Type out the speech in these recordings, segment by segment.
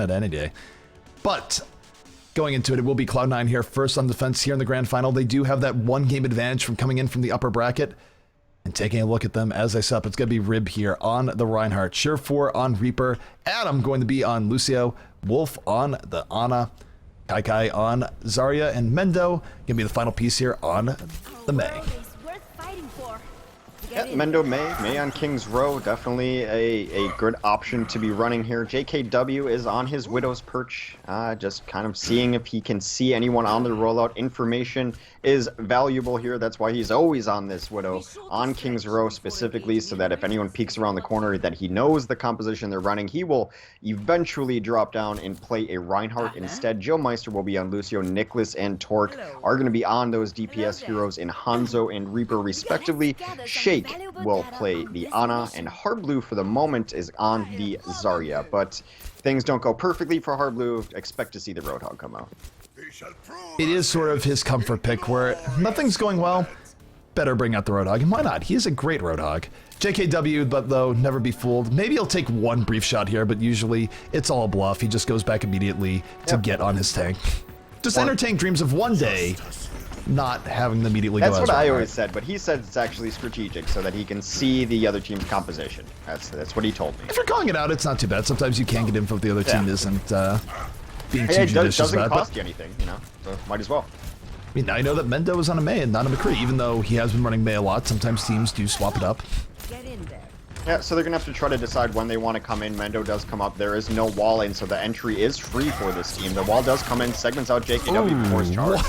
it any day. But going into it, it will be Cloud9 here first on defense here in the grand final. They do have that 1 game advantage from coming in from the upper bracket. And taking a look at them as I set up, it's going to be Rib here on the Reinhardt, Sure4 on Reaper, Adam going to be on Lucio, Wolf on the Ana, Kai on Zarya, and Mendo going to be the final piece here on the Mei. Yeah, Mendo May on King's Row, definitely a good option to be running here. JKW is on his Widow's Perch, just kind of seeing if he can see anyone on the rollout. Information is valuable here, that's why he's always on this Widow, on King's Row specifically, so that if anyone peeks around the corner that he knows the composition they're running, he will eventually drop down and play a Reinhardt instead. Joe Meister will be on Lucio, Nicholas and Torque are going to be on those DPS heroes in Hanzo and Reaper respectively. Shake will play the Ana, and Hardblue for the moment is on the Zarya, but things don't go perfectly for Hardblue. Expect to see the Roadhog come out. It is sort of his comfort pick where nothing's going well, better bring out the Roadhog, and why not? He is a great Roadhog. JKW, but though, never be fooled. Maybe he'll take one brief shot here, but usually it's all bluff. He just goes back immediately to get on his tank. Just entertain dreams of one day not having them immediately go as That's what I always said, but he said it's actually strategic so that he can see the other team's composition. That's what he told me. If you're calling it out, it's not too bad. Sometimes you can get info if the other team isn't being too it judicious doesn't about it. cost you anything, you know, so might as well. I mean, I know that Mendo is on a Mei and not a McCree, even though he has been running Mei a lot. Sometimes teams do swap it up. Yeah, so they're going to have to try to decide when they want to come in. Mendo does come up. There is no wall in, so the entry is free for this team. The wall does come in, segments out JKW before his charge.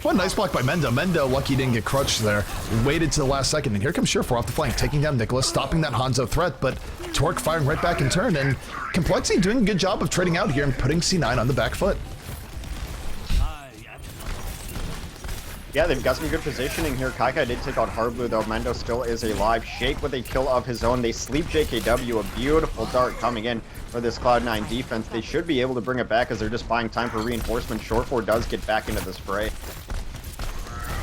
What a nice block by Mendo. Mendo, lucky he didn't get crutched there. Waited to the last second, and here comes Sure4 off the flank, taking down Nicholas, stopping that Hanzo threat, but Torque firing right back in turn, and compLexity doing a good job of trading out here and putting C9 on the back foot. Yeah, they've got some good positioning here. Kai did take out Hardblue, though. Mendo still is alive. Shake with a kill of his own. They sleep JKW. A beautiful dart coming in for this Cloud9 defense. They should be able to bring it back as they're just buying time for reinforcement. Sure4 does get back into the spray.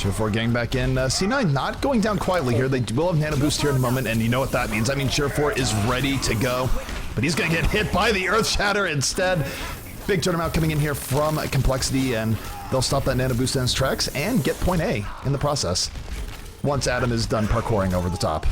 Sure4 getting back in. C9 not going down quietly here. They will have nano boost here in a moment, and you know what that means. I mean, Sure4 is ready to go, but he's going to get hit by the Earth Shatter instead. Big turnaround coming in here from compLexity, and they'll stop that nano boost in its tracks and get point A in the process once Adam is done parkouring over the top.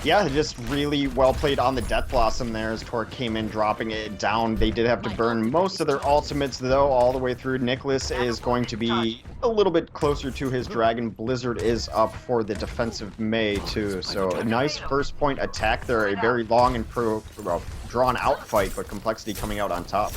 Yeah, just really well played on the Death Blossom there as Torque came in, dropping it down. They did have to burn most of their ultimates, though, all the way through. Nicholas is going to be a little bit closer to his Dragon. Blizzard is up for the defensive Mei, too. So a nice first point attack there. A very long and drawn-out fight, but compLexity coming out on top.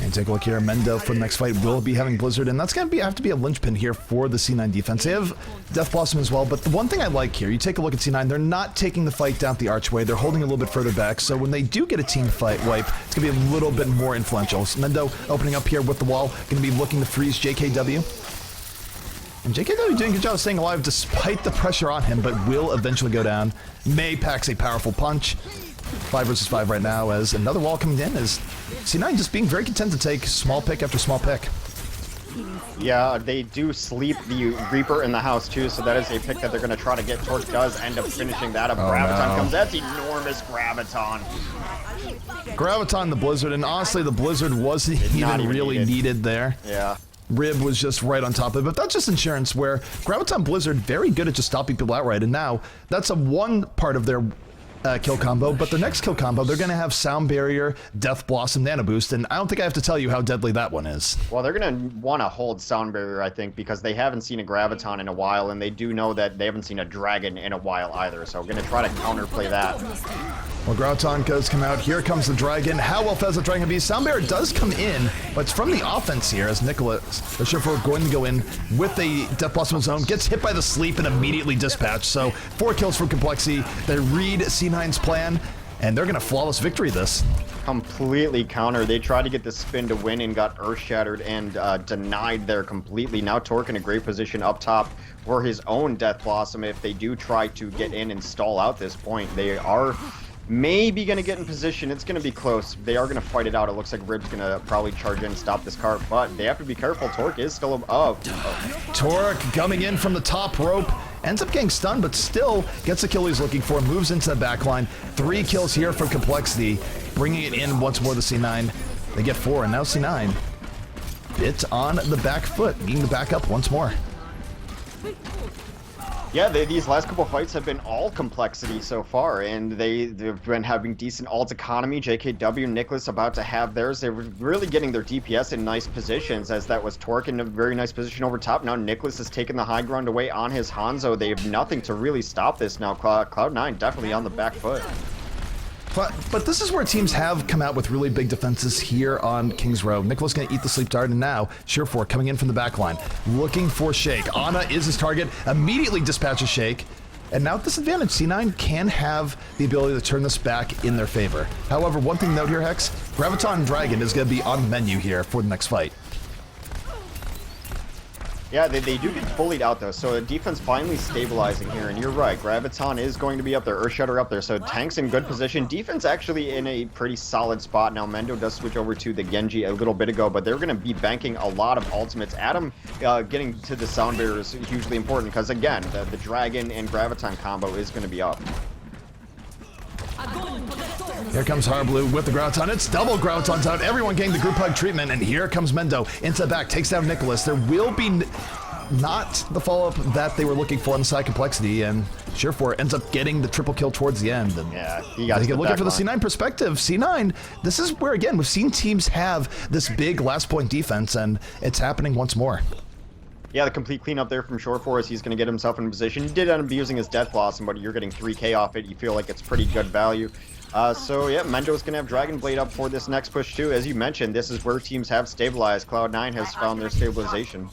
And take a look here, Mendo for the next fight will be having Blizzard, and that's going to have to be a linchpin here for the C9 defense. They have Death Blossom as well, but the one thing I like here, you take a look at C9, they're not taking the fight down the archway, they're holding a little bit further back, so when they do get a team fight wipe, it's going to be a little bit more influential. So Mendo opening up here with the wall, going to be looking to freeze JKW. And JKW doing a good job of staying alive despite the pressure on him, but will eventually go down. Mei packs a powerful punch. 5 versus 5 right now as another wall coming in as C9 just being very content to take small pick after small pick. Yeah, they do sleep the Reaper in the house too, so that is a pick that they're going to try to get. Torque does end up finishing that up. Graviton comes. That's enormous Graviton. Graviton the Blizzard, and honestly the Blizzard wasn't even really needed there. Yeah. Rib was just right on top of it, but that's just insurance where Graviton Blizzard very good at just stopping people outright, and now that's a one part of their kill combo, but their next kill combo, they're going to have Sound Barrier, Death Blossom, Nano Boost, and I don't think I have to tell you how deadly that one is. Well, they're going to want to hold Sound Barrier, I think, because they haven't seen a Graviton in a while, and they do know that they haven't seen a Dragon in a while either, so we're going to try to counterplay that. Well, Graviton does come out. Here comes the Dragon. How well fast the Dragon be? Sound Barrier does come in, but it's from the offense here as Nicholas, the Sure4 going to go in with a Death Blossom zone, gets hit by the sleep and immediately dispatched. So 4 kills from compLexity. They read C9's plan, and they're going to flawless victory this. Completely counter. They tried to get the spin to win and got earth shattered and denied there completely. Now Torque in a great position up top for his own Death Blossom. If they do try to get in and stall out this point, they are maybe going to get in position. It's going to be close. They are going to fight it out. It looks like Rib's going to probably charge in and stop this cart, but they have to be careful. Torque is still up. Torque coming in from the top rope. ends up getting stunned, but still gets the kill he's looking for, moves into the back line. 3 kills here from compLexity, bringing it in once more to C9. They get 4, and now C9 bit on the back foot, needing to back up once more. Yeah, these last couple fights have been all compLexity so far, and they've been having decent ult economy. JKW and Nicholas about to have theirs. They were really getting their DPS in nice positions, as that was Torque in a very nice position over top. Now Nicholas has taken the high ground away on his Hanzo. They have nothing to really stop this now. Cloud9 definitely on the back foot. But this is where teams have come out with really big defenses here on King's Row. Nicholas going to eat the sleep dart, and now Surefour coming in from the back line, looking for Shake. Ana is his target, immediately dispatches Shake, and now at this advantage, C9 can have the ability to turn this back in their favor. However, one thing to note here, Hex, Graviton Dragon is going to be on the menu here for the next fight. Yeah, they do get bullied out though, so the defense finally stabilizing here, and you're right, Graviton is going to be up there, Earthshatter up there, so tank's in good position. Defense actually in a pretty solid spot. Now Mendo does switch over to the Genji a little bit ago, but they're going to be banking a lot of ultimates. Adam getting to the sound barrier is hugely important, because again, the Dragon and Graviton combo is going to be up. Here comes Harblue with the Graviton. It's double Gravitons out. Everyone getting the group hug treatment. And here comes Mendo into the back. Takes down Nicholas. There will be not the follow-up that they were looking for on the side compLexity. And Surefour ends up getting the triple kill towards the end. And yeah, he got to looking for the C9 perspective. C9, this is where, again, we've seen teams have this big last point defense. And it's happening once more. Yeah, the complete cleanup there from Surefour as he's going to get himself in position. He did end up using his Death Blossom, but you're getting 3k off it. You feel like it's pretty good value. So yeah, Mendo's going to have Dragon Blade up for this next push too. As you mentioned, this is where teams have stabilized. Cloud9 has found their stabilization.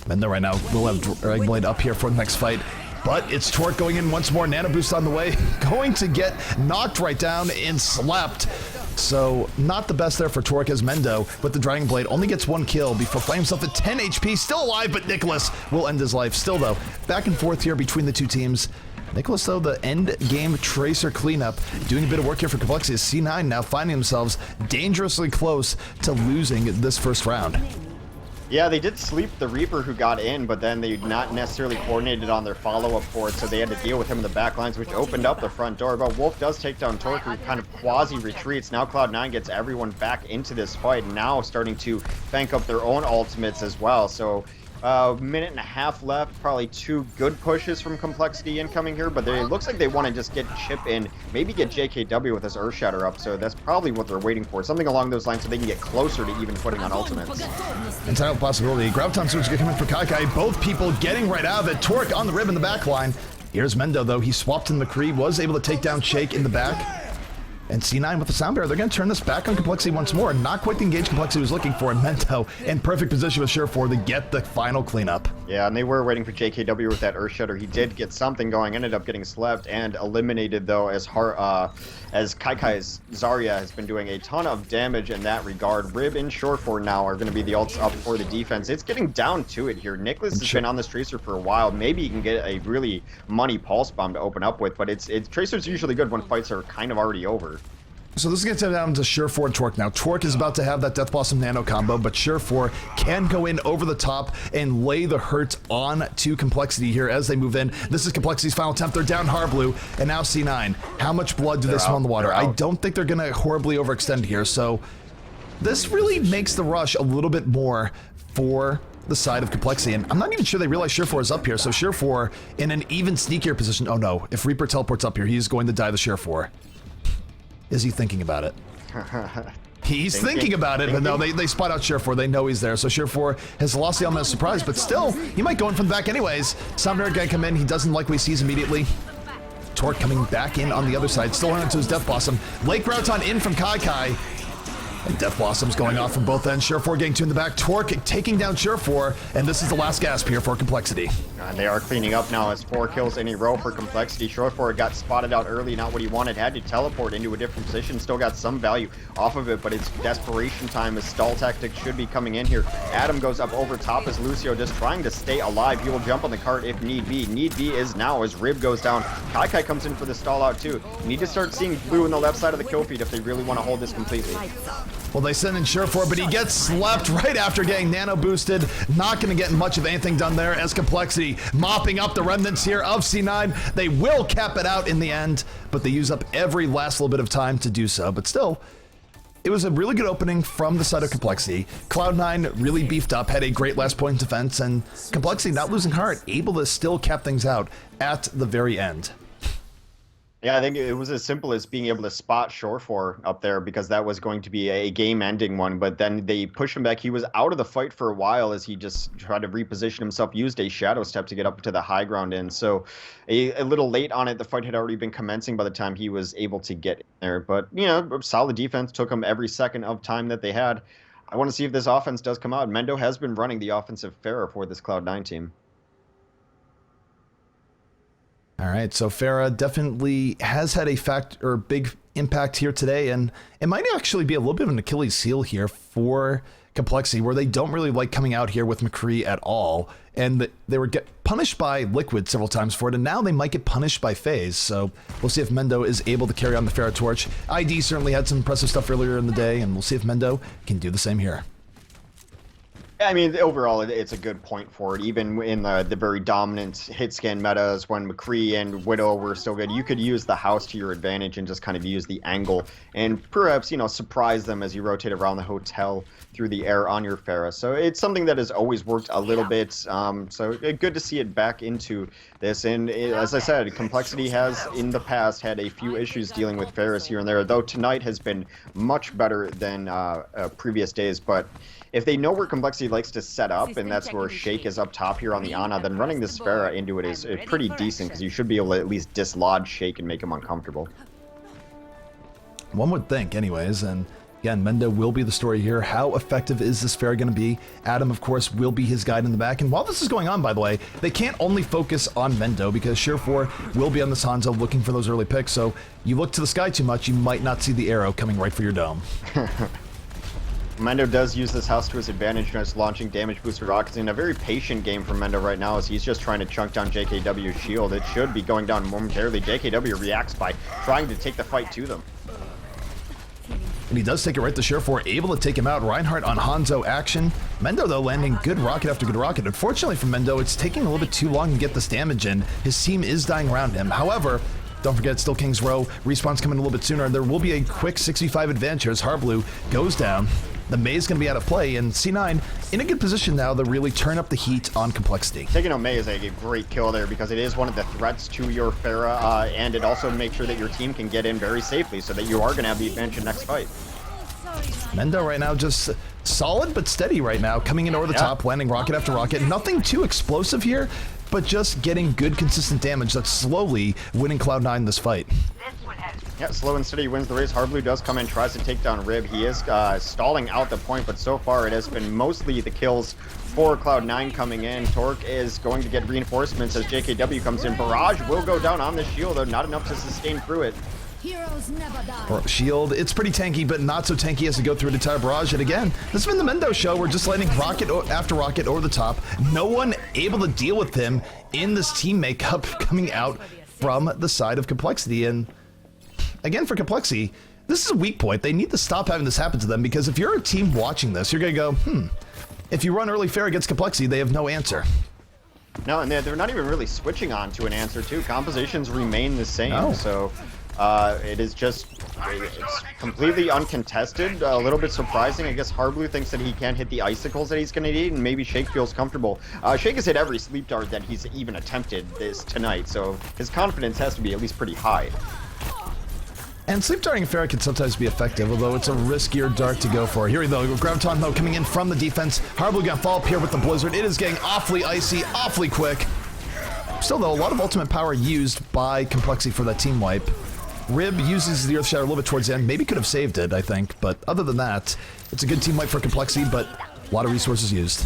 Mendo right now will have Dragon Blade up here for the next fight. But it's Torque going in once more. Nano Boost on the way. Going to get knocked right down and slapped. So not the best there for Torque, as Mendo with the Dragon Blade only gets 1 kill before finding himself at 10 HP. Still alive, but Nicholas will end his life. Still though, back and forth here between the two teams. Nicholas, though, the end game Tracer cleanup, doing a bit of work here for compLexity. C9 now finding themselves dangerously close to losing this first round. Yeah, they did sleep the Reaper who got in, but then they not necessarily coordinated on their follow-up for it, so they had to deal with him in the back lines, which opened up the front door. But Wolf does take down Torque, who kind of quasi-retreats. Now Cloud9 gets everyone back into this fight, now starting to bank up their own ultimates as well. So minute and a half left, probably 2 good pushes from compLexity incoming here, but it looks like they want to just get Chip in, maybe get JKW with his Earthshatter up, so that's probably what they're waiting for, something along those lines so they can get closer to even putting on ultimates. Entire possibility. Graviton Surge coming for Kaikai, both people getting right out of it. Torque on the rib in the back line. Here's Mendo though, he swapped in McCree, was able to take down Shake in the back. And C9 with the sound barrier, they're going to turn this back on compLexity once more. Not quite the engage compLexity was looking for, and Mendo in perfect position with Surefour to get the final cleanup. Yeah, and they were waiting for JKW with that Earthshatter. He did get something going, ended up getting slept and eliminated though, as Kaikai's Zarya has been doing a ton of damage in that regard. Rib and Surefour now are going to be the ults up for the defense. It's getting down to it here. Nicholas has been on this Tracer for a while. Maybe he can get a really money Pulse Bomb to open up with, but Tracer's usually good when fights are kind of already over. So this is going to come down to Surefour and Torque now. Torque is about to have that Death Blossom Nano combo, but Surefour can go in over the top and lay the hurt on to compLexity here as they move in. This is compLexity's final attempt. They're down Harblue, and now C9. How much blood do they smell in the water? I don't think they're going to horribly overextend here, so this really makes the rush a little bit more for the side of compLexity, and I'm not even sure they realize Surefour is up here, so Surefour in an even sneakier position. Oh no, if Reaper teleports up here, he's going to die to Surefour. Is he thinking about it? He's thinking about it, but no, they spot out Surefour. They know he's there, so Surefour has lost the element of surprise, but still, he might go in from the back anyways. Soundbarrier guy come in, he doesn't like what he sees immediately. Torque coming back in on the other side, still running to his Death Blossom. Lake Graviton in from Kaikai. And Death Blossom's going off from both ends. Surefour getting 2 in the back. Torque taking down Surefour, and this is the last gasp here for compLexity. And they are cleaning up now as 4 kills in a row for compLexity. Surefour got spotted out early, not what he wanted. Had to teleport into a different position. Still got some value off of it, but it's desperation time as stall tactics should be coming in here. Adam goes up over top as Lucio just trying to stay alive. He will jump on the cart if need be. Need be is now as Rib goes down. Kaikai comes in for the stall out too. You need to start seeing blue on the left side of the kill feed if they really want to hold this completely. Well, they send in Surefour, but he gets slept right after getting nano boosted. Not going to get much of anything done there as compLexity mopping up the remnants here of C9. They will cap it out in the end, but they use up every last little bit of time to do so. But still, it was a really good opening from the side of compLexity. Cloud9 really beefed up, had a great last point defense, and compLexity not losing heart, able to still cap things out at the very end. Yeah, I think it was as simple as being able to spot Surefour up there because that was going to be a game-ending one. But then they pushed him back. He was out of the fight for a while as he just tried to reposition himself, used a shadow step to get up to the high ground in. So a little late on it. The fight had already been commencing by the time he was able to get in there. But, you know, solid defense. Took him every second of time that they had. I want to see if this offense does come out. Mendo has been running the offensive Pharah for this Cloud9 team. All right, so Pharah definitely has had a big impact here today, and it might actually be a little bit of an Achilles heel here for compLexity, where they don't really like coming out here with McCree at all, and they were punished by Liquid several times for it, and now they might get punished by FaZe, so we'll see if Mendo is able to carry on the Pharah torch. ID certainly had some impressive stuff earlier in the day, and we'll see if Mendo can do the same here. I mean, overall, it's a good point for it. Even in the very dominant hit scan metas, when McCree and Widow were still good, you could use the house to your advantage and just kind of use the angle and perhaps, you know, surprise them as you rotate around the hotel through the air on your Pharah. So it's something that has always worked a little bit. So good to see it back into this. And as I said, compLexity has in the past had a few issues dealing with Pharahs here and there, though tonight has been much better than previous days. But if they know where compLexity likes to set up, and that's where Shake is up top here on the Ana, then running this Pharah into it is pretty decent, because you should be able to at least dislodge Shake and make him uncomfortable. One would think, anyways, and again, Mendo will be the story here. How effective is this Pharah going to be? Adam, of course, will be his guide in the back, and while this is going on, by the way, they can't only focus on Mendo, because Surefour will be on this Hanzo looking for those early picks, so you look to the sky too much, you might not see the arrow coming right for your dome. Mendo does use this house to his advantage, just launching damage booster rockets in a very patient game for Mendo right now as he's just trying to chunk down JKW's shield. It should be going down momentarily. JKW reacts by trying to take the fight to them. And he does take it right to Surefour, able to take him out. Reinhardt on Hanzo action. Mendo, though, landing good rocket after good rocket. Unfortunately for Mendo, it's taking a little bit too long to get this damage in. His team is dying around him. However, don't forget, still King's Row. Respawn's coming a little bit sooner, and there will be a quick 6v5 advantage as Harblue goes down. The Mei's going to be out of play, and C9 in a good position now to really turn up the heat on compLexity. Taking out Mei is a great kill there because it is one of the threats to your Pharah, and it also makes sure that your team can get in very safely so that you are going to have the advantage in next fight. Mendo right now just solid but steady right now, coming in over the top, landing rocket after rocket. Nothing too explosive here, but just getting good consistent damage that's slowly winning Cloud9 this fight. Yeah, slow and steady wins the race. Harblue does come in, tries to take down Rib. He is stalling out the point, but so far it has been mostly the kills for Cloud9 coming in. Torque is going to get reinforcements as JKW comes in. Barrage will go down on the shield, though not enough to sustain through it. Heroes never die. Shield, it's pretty tanky, but not so tanky as to go through an entire barrage. And again, this has been the Mendo show. We're just landing rocket after rocket over the top. No one able to deal with him in this team makeup coming out from the side of compLexity. And again, for compLexity, this is a weak point. They need to stop having this happen to them, because if you're a team watching this, you're going to go, if you run early Pharah against compLexity, they have no answer. No, and they're not even really switching on to an answer, too. Compositions remain the same, No. so it is just it's completely uncontested. A little bit surprising. I guess Harblue thinks that he can't hit the icicles that he's going to need, and maybe Shake feels comfortable. Shake has hit every sleep dart that he's even attempted this tonight, so his confidence has to be at least pretty high. And sleep darting Pharah can sometimes be effective, although it's a riskier dart to go for. Here we go. Graviton, though, coming in from the defense. Harblue gonna fall up here with the Blizzard. It is getting awfully icy, awfully quick. Still, though, a lot of ultimate power used by compLexity for that team wipe. Rib uses the Earth Shatter a little bit towards the end. Maybe could have saved it, I think. But other than that, it's a good team wipe for compLexity, but a lot of resources used.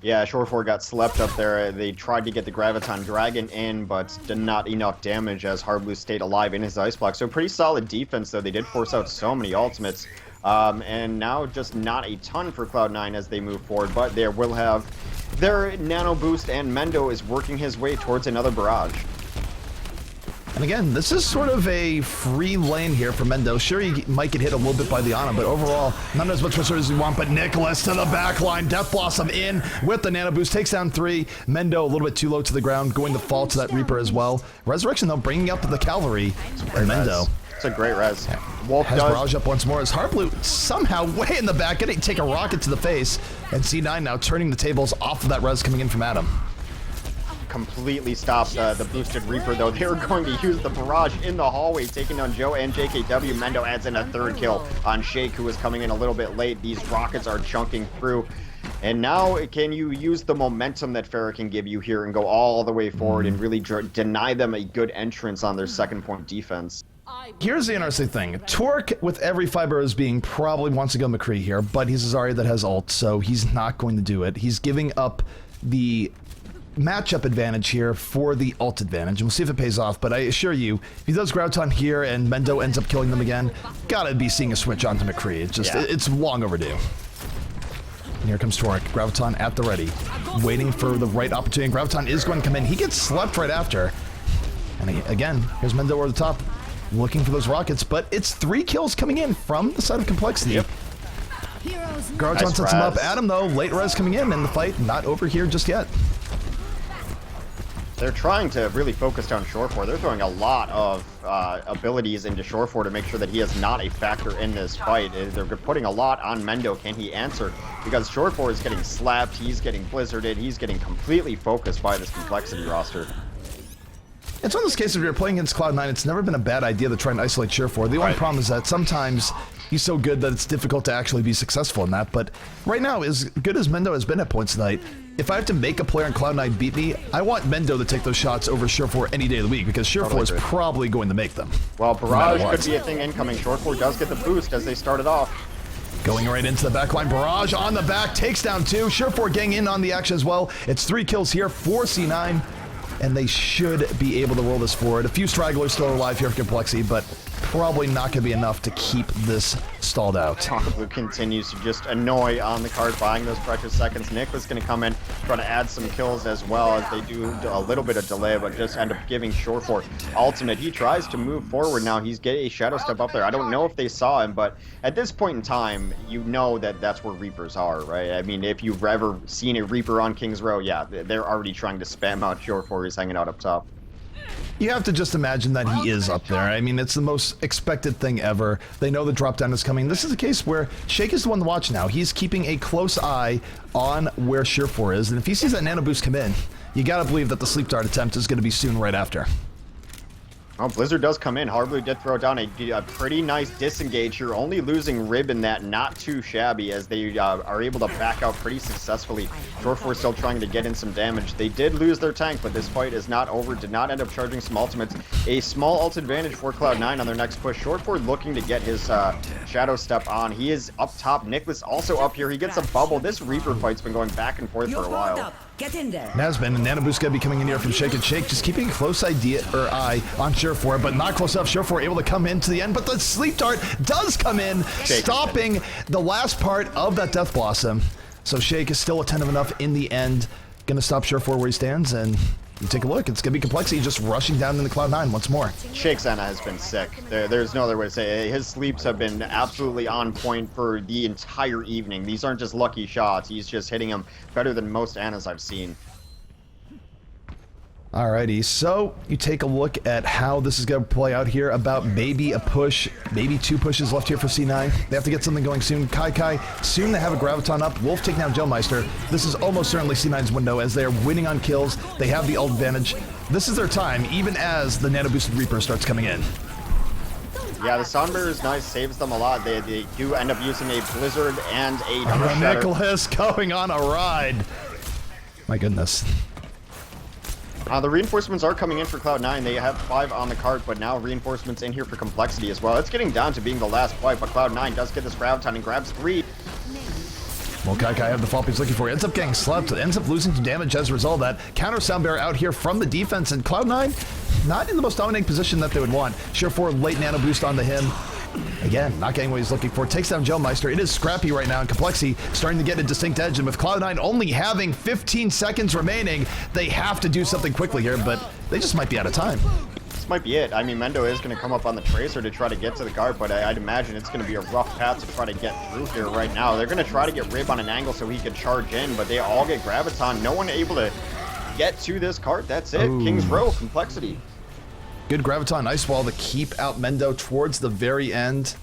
Yeah, Surefour got slept up there. They tried to get the Graviton Dragon in, but did not enough damage as Harblue stayed alive in his Ice Block. So pretty solid defense, though. They did force out so many ultimates. And now just not a ton for Cloud9 as they move forward, but they will have their Nano Boost, and Mendo is working his way towards another barrage. And again, this is sort of a free lane here for Mendo. Sure, he might get hit a little bit by the Ana, but overall, not as much pressure as we want. But Nicholas to the back line. Death Blossom in with the Nano Boost. Takes down 3. Mendo a little bit too low to the ground, going to fall to that Reaper as well. Resurrection, though, bringing up the Cavalry. And Mendo. It's a great res. Wolf has does. Barrage up once more as Heartblue somehow way in the back, getting take a rocket to the face. And C9 now turning the tables off of that res coming in from Adam. Completely stopped the boosted Reaper, though. They were going to use the barrage in the hallway, taking down Joe and JKW. Mendo adds in a 3rd kill on Shake, who was coming in a little bit late. These rockets are chunking through. And now, can you use the momentum that Farah can give you here and go all the way forward and really deny them a good entrance on their 2nd point defense? Here's the interesting thing. Torque, with every fiber is being, probably wants to go McCree here, but he's a Zarya that has ult, so he's not going to do it. He's giving up the matchup advantage here for the ult advantage, and we'll see if it pays off. But I assure you, if he does Graviton here and Mendo ends up killing them again, gotta be seeing a switch onto McCree. It's just, it's long overdue. And here comes Torque. Graviton at the ready, waiting for the right opportunity. Graviton is going to come in. He gets slept right after. And again, here's Mendo over the top, looking for those rockets, but it's 3 kills coming in from the side of compLexity. Yep. Graviton Nice sets him up. res. Adam, though, late res coming in, and the fight not over here just yet. They're trying to really focus down Shore4. They're throwing a lot of abilities into Shore4 to make sure that he is not a factor in this fight. They're putting a lot on Mendo. Can he answer? Because Shore4 is getting slapped, he's getting blizzarded, he's getting completely focused by this compLexity roster. It's one of those cases where you're playing against Cloud9, it's never been a bad idea to try and isolate Shore4. The only problem is that sometimes he's so good that it's difficult to actually be successful in that. But right now, as good as Mendo has been at points tonight, if I have to make a player in Cloud9 beat me, I want Mendo to take those shots over Shore4 any day of the week, because Shore4 is probably going to make them. Well, Barrage could be a thing incoming. Shore4 does get the boost as they started off. Going right into the backline. Barrage on the back, takes down 2. Shore4 getting in on the action as well. It's 3 kills here for C9. And they should be able to roll this forward. A few stragglers still alive here for compLexity, but probably not going to be enough to keep this stalled out. Blue continues to just annoy on the card, buying those precious seconds. Nick was going to come in, trying to add some kills as well, as they do a little bit of delay, but just end up giving Shore4 ultimate. He tries to move forward now. He's getting a shadow step up there. I don't know if they saw him, but at this point in time, you know that that's where Reapers are, right? I mean, if you've ever seen a Reaper on King's Row, yeah, they're already trying to spam out Shore4. He's hanging out up top. You have to just imagine that he is up there. I mean, it's the most expected thing ever. They know the drop down is coming. This is a case where Shake is the one to watch now. He's keeping a close eye on where Shore4 is, and if he sees that nano boost come in, you gotta believe that the sleep dart attempt is gonna be soon right after. Oh, Blizzard does come in. Heartblue did throw down a pretty nice disengage here, only losing Rib in that, not too shabby, as they are able to back out pretty successfully. Shore4 still trying to get in some damage. They did lose their tank, but this fight is not over. Did not end up charging some ultimates. A small ult advantage for Cloud9 on their next push. Shore4 looking to get his shadow step on. He is up top. Nicholas also up here. He gets a bubble. This Reaper fight's been going back and forth for a while. Get in there. Nazbin and Nano Boost gonna be coming in here from Shake and Shake, just keeping a close eye on Shore4, but not close enough. Shore4 able to come in to the end, but the sleep dart does come in, stopping the last part of that Death Blossom. So Shake is still attentive enough in the end, gonna stop Shore4 where he stands, and you take a look, it's gonna be compLexity just rushing down into Cloud9 once more. Shake's Ana has been sick. There's no other way to say it. His sleeps have been absolutely on point for the entire evening. These aren't just lucky shots. He's just hitting them better than most Anas I've seen. Alrighty, so you take a look at how this is going to play out here. About maybe a push, maybe 2 pushes left here for C9. They have to get something going soon. Kai, soon they have a Graviton up. Wolf taking down Gelmeister. This is almost certainly C9's window as they are winning on kills. They have the ult advantage. This is their time, even as the Nano Boosted Reaper starts coming in. Yeah, the Soundbearer is nice, saves them a lot. They do end up using a Blizzard and a Dark Shatter. Nicholas going on a ride. My goodness. The reinforcements are coming in for Cloud9. They have 5 on the card, but now reinforcements in here for compLexity as well. It's getting down to being the last fight, but Cloud9 does get this Graviton and grabs 3. Well, Kai have the fault he's looking for. Ends up getting slept, ends up losing some damage as a result of that. Counter Soundbearer out here from the defense, and Cloud9 not in the most dominating position that they would want. Shore4 late nano boost onto him. Again, not getting what he's looking for. Takes down Gelmeister. It is scrappy right now, and compLexity starting to get a distinct edge. And with Cloud9 only having 15 seconds remaining, they have to do something quickly here, but they just might be out of time. might be it. I mean, Mendo is going to come up on the Tracer to try to get to the guard, but I'd imagine it's going to be a rough path to try to get through here right now. They're going to try to get Rib on an angle so he can charge in, but they all get Graviton. No one able to get to this cart. That's it. Ooh. King's Row, complexity. Good Graviton Ice Wall to keep out Mendo towards the very end.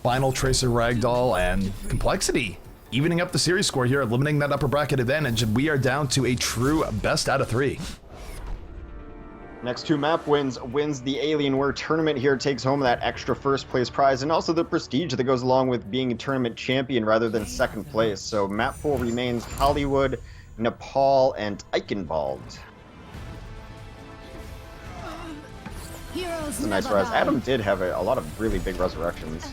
Final Tracer Ragdoll and complexity. Evening up the series score here, eliminating that upper bracket advantage, and we are down to a true best out of 3. Next 2 map wins the Alienware tournament here, takes home that extra first place prize, and also the prestige that goes along with being a tournament champion rather than second place. So map pool remains Hollywood, Nepal, and Eichenwald. Heroes It's a nice never res. die. Adam did have a lot of really big resurrections.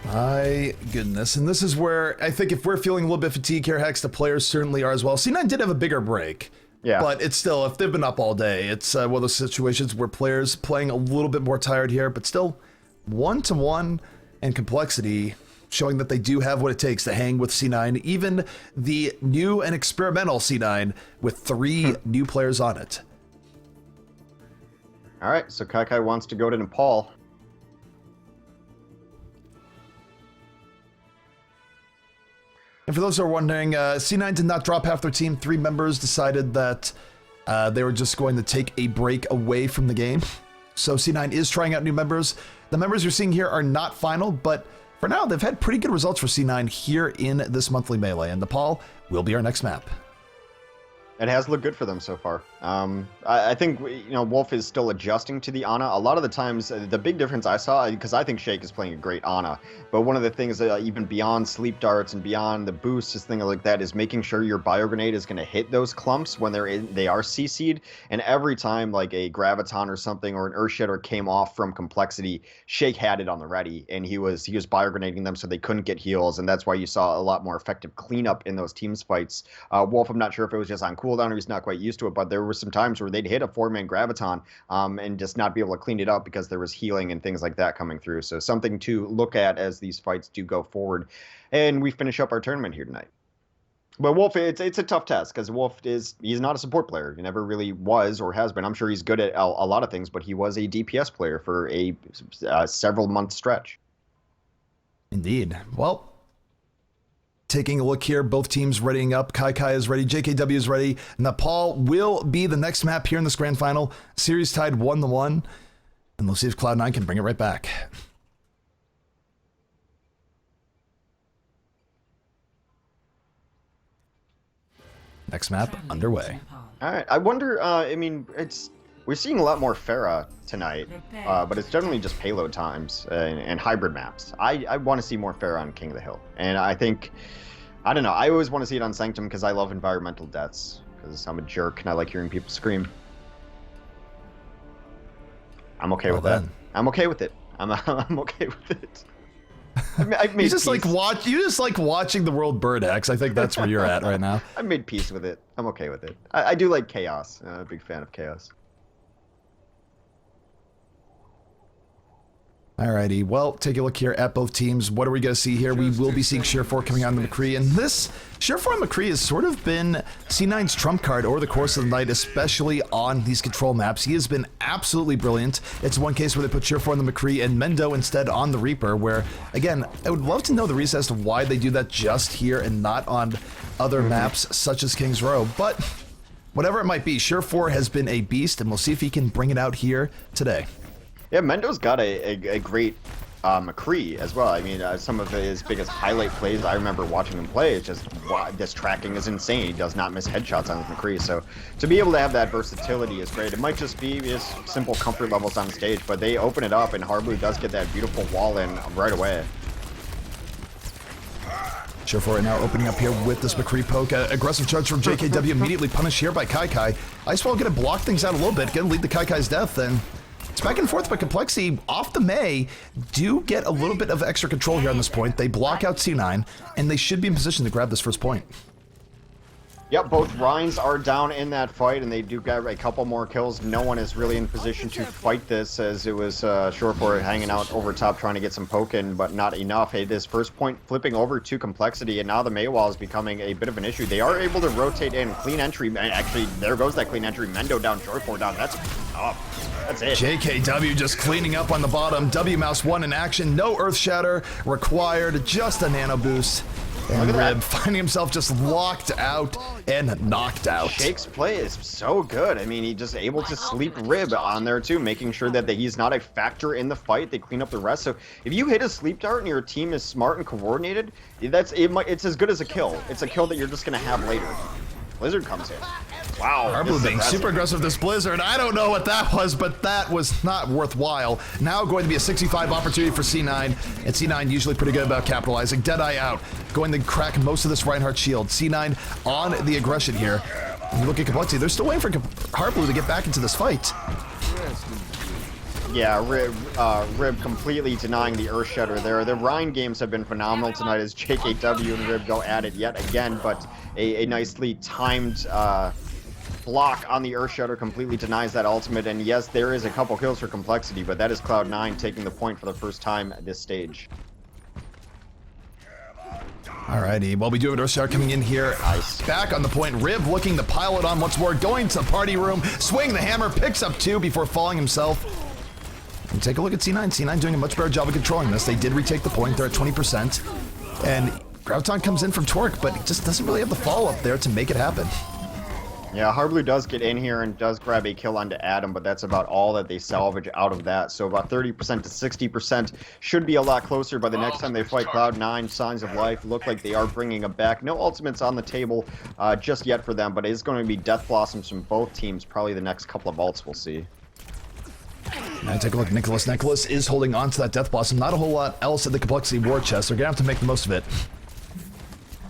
My goodness, and this is where I think if we're feeling a little bit fatigued here, Hex, the players certainly are as well. C9 did have a bigger break, Yeah. but it's still, if they've been up all day, it's one of those situations where players playing a little bit more tired here, but still 1-1 and complexity showing that they do have what it takes to hang with C9, even the new and experimental C9 with 3 new players on it. All right, so Kai wants to go to Nepal. And for those who are wondering, C9 did not drop half their team. 3 members decided that they were just going to take a break away from the game. So C9 is trying out new members. The members you're seeing here are not final, but for now, they've had pretty good results for C9 here in this monthly melee, and Nepal will be our next map. It has looked good for them so far. I think, Wolf is still adjusting to the Ana. A lot of the times, the big difference I saw, because I think Shake is playing a great Ana, but one of the things that even beyond sleep darts and beyond the boosts, just things like that, is making sure your bio grenade is going to hit those clumps when they are CC'd. And every time like a Graviton or something or an Earthshatter came off from complexity, Shake had it on the ready, and he was bio grenading them so they couldn't get heals, and that's why you saw a lot more effective cleanup in those teams fights. Wolf, I'm not sure if it was just on cooldown or he's not quite used to it, but there were some times where they'd hit a 4-man Graviton and just not be able to clean it up because there was healing and things like that coming through. So something to look at as these fights do go forward. And we finish up our tournament here tonight. But Wolf, it's a tough test because Wolf he's not a support player. He never really was or has been. I'm sure he's good at a lot of things, but he was a DPS player for a several month stretch. Indeed. Well, taking a look here, both teams readying up. Kai is ready, JKW is ready. Nepal will be the next map here in this grand final. Series tied 1-1, and we'll see if Cloud9 can bring it right back. Next map underway. All right. I wonder, we're seeing a lot more Pharah tonight, but it's generally just payload times and hybrid maps. I want to see more Pharah on King of the Hill. And I don't know, I always want to see it on Sanctum because I love environmental deaths, because I'm a jerk and I like hearing people scream. I'm okay with that. I'm okay with it. I'm okay with it. You just like watching the world burn, X. I think that's where you're at right now. I made peace with it. I'm okay with it. I do like chaos. I'm a big fan of chaos. Alrighty, well, take a look here at both teams. What are we going to see here? We will be seeing Surefour coming on the McCree, and this Surefour McCree has sort of been C9's trump card over the course of the night, especially on these control maps. He has been absolutely brilliant. It's one case where they put Surefour on the McCree and Mendo instead on the Reaper, where, again, I would love to know the reason as to why they do that just here and not on other maps such as King's Row, but whatever it might be, Surefour has been a beast, and we'll see if he can bring it out here today. Yeah, Mendo's got a great McCree as well. I mean, some of his biggest highlight plays I remember watching him play is just, wow, this tracking is insane. He does not miss headshots on his McCree. So to be able to have that versatility is great. It might just be his simple comfort levels on stage, but they open it up and Harblue does get that beautiful wall in right away. Surefour right now opening up here with this McCree poke. Aggressive charge from JKW, immediately punished here by Kai. Icewall gonna block things out a little bit, gonna lead to Kai's death, and it's back and forth, but complexity off the May do get a little bit of extra control here on this point. They block out C9, and they should be in position to grab this first point. Yep, both Rhines are down in that fight, and they do get a couple more kills. No one is really in position to fight this, as it was Short4 hanging out over top trying to get some poke in, but not enough. Hey, this first point flipping over to complexity, and now the Maywall is becoming a bit of an issue. They are able to rotate in. Clean entry, and actually, there goes that clean entry. Mendo down, Short4 down. That's up. That's it. JKW just cleaning up on the bottom. W-Mouse 1 in action. No Earth Shatter required. Just a nano boost. And Rib finding himself just locked out and knocked out. Shake's play is so good. I mean, he's just able to sleep Rib on there too, making sure that he's not a factor in the fight. They clean up the rest. So if you hit a sleep dart and your team is smart and coordinated, it's as good as a kill. It's a kill that you're just gonna have later. Blizzard comes in. Wow. Harblu being super aggressive this Blizzard. I don't know what that was, but that was not worthwhile. Now going to be a 65 opportunity for C9, and C9 usually pretty good about capitalizing. Deadeye out, going to crack most of this Reinhardt shield. C9 on the aggression here. And you look at complexity, they're still waiting for Harblu to get back into this fight. Yeah, Rib completely denying the Earth Shudder there. The Rhine games have been phenomenal tonight as JKW and Rib go at it yet again, but a nicely timed block on the Earth Shudder completely denies that ultimate. And yes, there is a couple kills for complexity, but that is Cloud9 taking the point for the first time at this stage. Alrighty, well, we do have Earth Shatter coming in here. Nice. Back on the point. Rib looking to pile it on once more, going to the party room, swing the hammer, picks up 2 before falling himself. And take a look at C9. C9 doing a much better job of controlling this. They did retake the point. They're at 20%. And Graviton comes in from Torque, but he just doesn't really have the follow-up there to make it happen. Yeah, Harblu does get in here and does grab a kill onto Adam, but that's about all that they salvage out of that. So about 30% to 60% should be a lot closer by the next time they fight Cloud9. Signs of Life look like they are bringing them back. No ultimates on the table just yet for them, but it's going to be Death Blossoms from both teams. Probably the next couple of ults we'll see. And take a look at Nicholas. Nicholas is holding on to that Death Blossom. Not a whole lot else at the Complexity War Chest. They're going to have to make the most of it.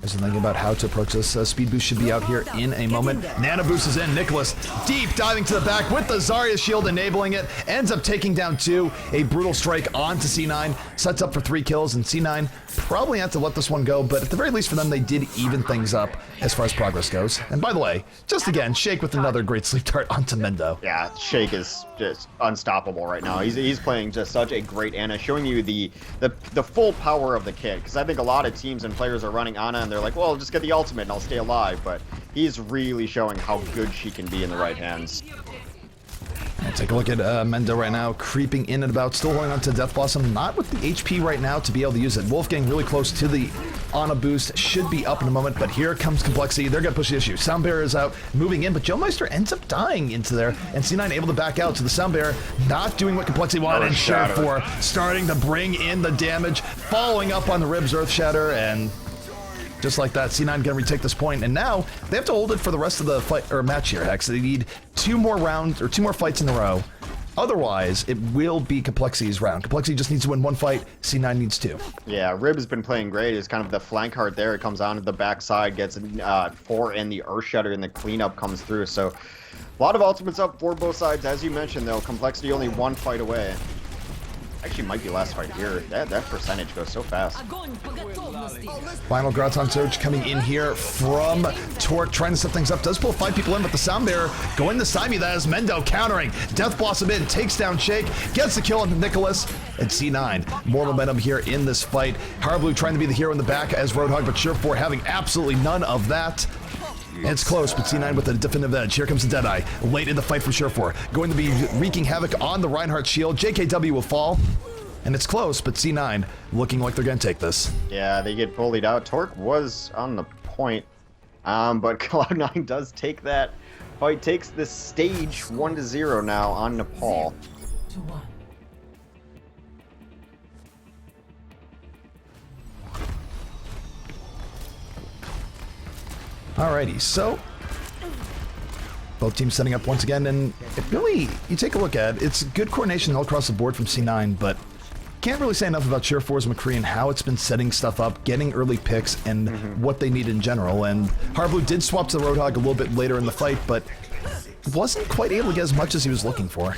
There's thinking about how to approach this. Speed Boost should be out here in a moment. Nano Boost is in. Nicholas deep diving to the back with the Zarya shield enabling it. Ends up taking down 2. A brutal strike onto C9. Sets up for 3 kills, and C9 probably have to let this one go, but at the very least for them, they did even things up as far as progress goes. And by the way, just again, Shake with another great sleep dart onto Mendo. Yeah, Shake is just unstoppable right now. He's playing just such a great Ana, showing you the full power of the kid. Because I think a lot of teams and players are running Ana and they're like, well, just get the ultimate and I'll stay alive. But he's really showing how good she can be in the right hands. And take a look at Mendo right now, creeping in and about, still holding on to Death Blossom, not with the HP right now to be able to use it. Wolf getting really close to the Ana boost, should be up in a moment, but here comes Complexity. They're going to push the issue. Sound Barrier is out, moving in, but Joe Meister ends up dying into there, and C9 able to back out. So the Sound Barrier not doing what Complexity wanted, and Short4 starting to bring in the damage, following up on the Ribs Earth Shatter, and just like that, C9 gonna retake this point, and now they have to hold it for the rest of the fight or match here, Hex. They need 2 more rounds or 2 more fights in a row. Otherwise, it will be Complexity's round. Complexity just needs to win 1 fight. C9 needs 2. Yeah, Rib has been playing great. It's kind of the flank heart there. It comes on to the backside, gets 4 in the Earth Shatter, and the cleanup comes through. So a lot of ultimates up for both sides. As you mentioned, though, Complexity only 1 fight away. Actually, might be last fight here. That percentage goes so fast. Final Graviton Surge coming in here from Torque, trying to set things up. Does pull 5 people in, but the Sound Bearer going to Simey. That is Mendo countering. Death Blossom in, takes down Shake, gets the kill on Nicholas, and C9. More momentum here in this fight. Harblu trying to be the hero in the back as Roadhog, but Short4 having absolutely none of that. And it's close, but C9 with a definitive edge. Here comes the Deadeye. Late in the fight for Short4. Going to be wreaking havoc on the Reinhardt shield. JKW will fall. And it's close, but C9 looking like they're going to take this. Yeah, they get bullied out. Torque was on the point, but Cloud9 does take that fight. Takes the stage 1-0 now on Nepal. 2-1. Alrighty, so both teams setting up once again, and it really, you take a look at it, it's good coordination all across the board from C9, but can't really say enough about Short4's McCree and how it's been setting stuff up, getting early picks, and what they need in general. And Harblu did swap to the Roadhog a little bit later in the fight, but wasn't quite able to get as much as he was looking for.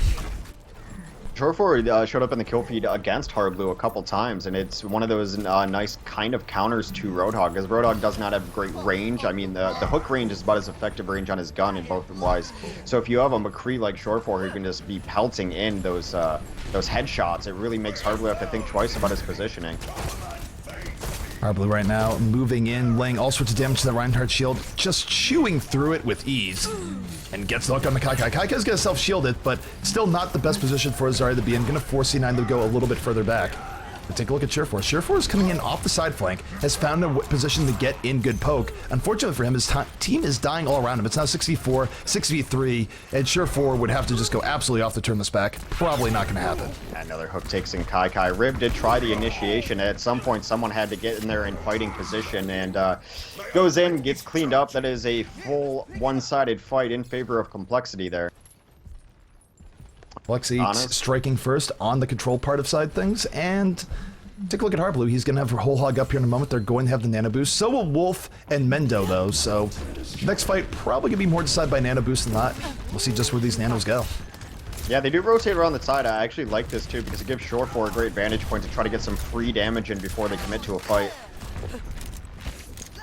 Short4 showed up in the kill feed against Hardblue a couple times, and it's one of those nice kind of counters to Roadhog, because Roadhog does not have great range. I mean, the hook range is about as effective range on his gun in both wise. So if you have a McCree like Short4 who can just be pelting in those headshots, it really makes Hardblue have to think twice about his positioning. Hardblue right now moving in, laying all sorts of damage to the Reinhardt shield, just chewing through it with ease. And gets the hook on the Kai-Kai. Kai-Kai's gonna self-shield it, but still not the best position for Zarya to be in. Gonna force C9 to go a little bit further back. But take a look at Surefour. Surefour is coming in off the side flank, has found a position to get in good poke. Unfortunately for him, his team is dying all around him. It's now 6v4, 6v3, and Surefour would have to just go absolutely off to turn this back. Probably not gonna happen. Another hook takes in Kai-Kai. Rib did try the initiation. At some point, someone had to get in there in fighting position, and goes in, gets cleaned up. That is a full one-sided fight in favor of compLexity there. compLexity striking first on the control part of side things, and take a look at Hardblue. He's going to have a whole hog up here in a moment. They're going to have the nano boost. So will Wolf and Mendo, though, so next fight probably going to be more decided by nano boost than not. We'll see just where these nanos go. Yeah, they do rotate around the side. I actually like this, too, because it gives Short4 a great vantage point to try to get some free damage in before they commit to a fight.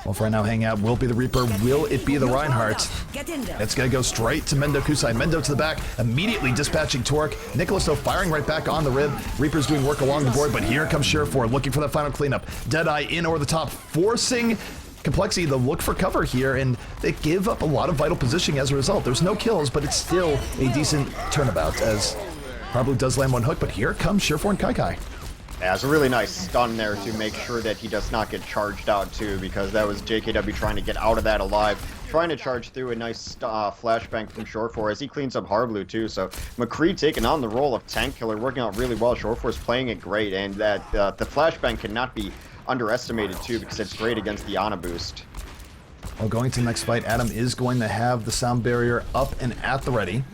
Wolf right now hanging out. Will be the Reaper. Will it be the Reinhardt? It's going to go straight to Mendo Kusai. Mendo to the back, immediately dispatching Torque. Nicholas, though, firing right back on the rib. Reaper's doing work along the board, but here comes Surefour looking for that final cleanup. Deadeye in over the top, forcing compLexity to look for cover here, and they give up a lot of vital positioning as a result. There's no kills, but it's still a decent turnabout as Hardblue does land one hook, but here comes Surefour and Kai-Kai. Yeah, it's a really nice stun there to make sure that he does not get charged out too, because that was JKW trying to get out of that alive, trying to charge through a nice flashbang from Short4 as he cleans up Hardblue too. So McCree taking on the role of tank killer, working out really well. Short4's playing it great, and that the flashbang cannot be underestimated too, because it's great against the Ana boost. Well, going to the next fight, Adam is going to have the sound barrier up and at the ready.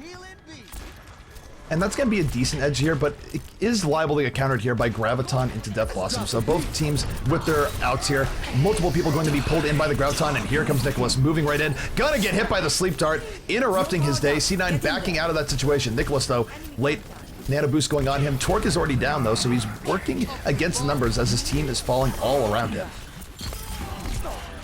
And that's going to be a decent edge here, but it is liable to get countered here by Graviton into Death Blossom. So both teams with their outs here. Multiple people going to be pulled in by the Graviton, and here comes Nicholas moving right in. Gonna get hit by the Sleep Dart, interrupting his day. C9 backing out of that situation. Nicholas, though, late nano boost going on him. Torque is already down, though, so he's working against the numbers as his team is falling all around him.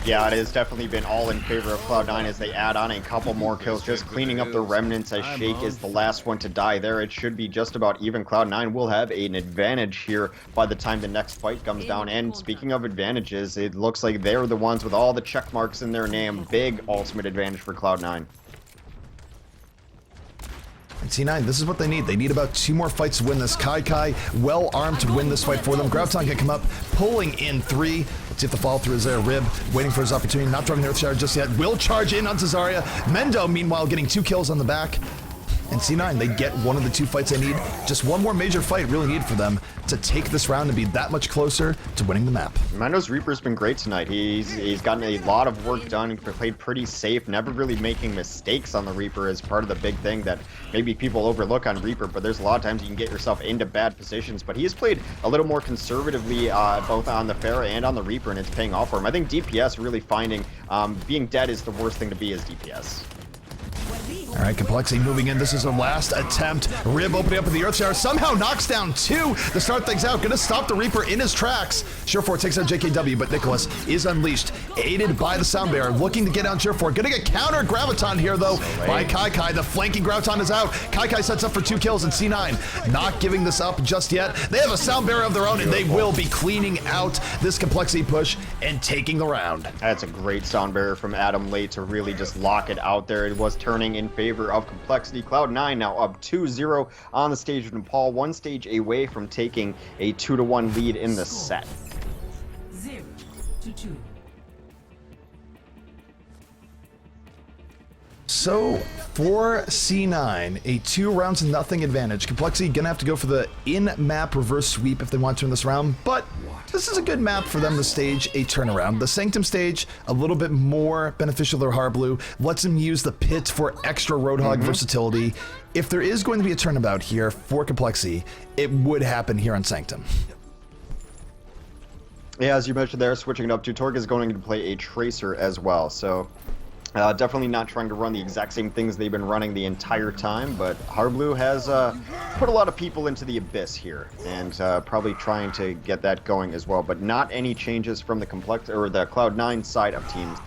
Yeah, it has definitely been all in favor of Cloud9 as they add on a couple more kills, just cleaning up the remnants as Shake is the last one to die there. It should be just about even. Cloud9 will have an advantage here by the time the next fight comes down. And speaking of advantages, it looks like they're the ones with all the check marks in their name. Big ultimate advantage for Cloud9. And C9, this is what they need. They need about 2 more fights to win this. Kai-Kai well armed to win this fight for them. Graviton can come up, pulling in 3. Let's see if the follow through is there. Rib waiting for his opportunity, not driving the Earth Shower just yet. Will charge in onto Zarya. Mendo, meanwhile, getting 2 kills on the back. And C9, they get one of the 2 fights they need. Just one more major fight really needed for them to take this round and be that much closer to winning the map. Mendo's Reaper's been great tonight. He's gotten a lot of work done. He played pretty safe, never really making mistakes on the Reaper is part of the big thing that maybe people overlook on Reaper, but there's a lot of times you can get yourself into bad positions. But he has played a little more conservatively both on the Pharah and on the Reaper, and it's paying off for him. I think DPS really finding being dead is the worst thing to be as DPS. All right, compLexity moving in. This is a last attempt. Rib opening up with the Earth Shower. Somehow knocks down 2 to start things out. Gonna stop the Reaper in his tracks. Surefour takes out JKW, but Nicholas is unleashed. Aided by the Sound Bearer. Looking to get down Surefour. Gonna get countered Graviton here, though, by Kai-Kai. The flanking Graviton is out. Kai-Kai sets up for 2 kills, and C9 not giving this up just yet. They have a Sound Bearer of their own, and they will be cleaning out this compLexity push and taking the round. That's a great Sound Bearer from Adam late to really just lock it out there. It was turning in favor of compLexity. Cloud9 now up 2-0 on the stage of Nepal, 1 stage away from taking a 2-1 lead in the set. 0-2. So, for C9, a 2-0 advantage. compLexity gonna have to go for the in-map reverse sweep if they want to turn this around, but this is a good map for them to stage a turnaround. The Sanctum stage, a little bit more beneficial to Hardblue, lets them use the pit for extra Roadhog versatility. If there is going to be a turnabout here for compLexity, it would happen here on Sanctum. Yeah, as you mentioned there, switching it up to Torque is going to play a Tracer as well, so Definitely not trying to run the exact same things they've been running the entire time, but Hardblue has put a lot of people into the abyss here, and probably trying to get that going as well. But not any changes from the Cloud9 side of teams.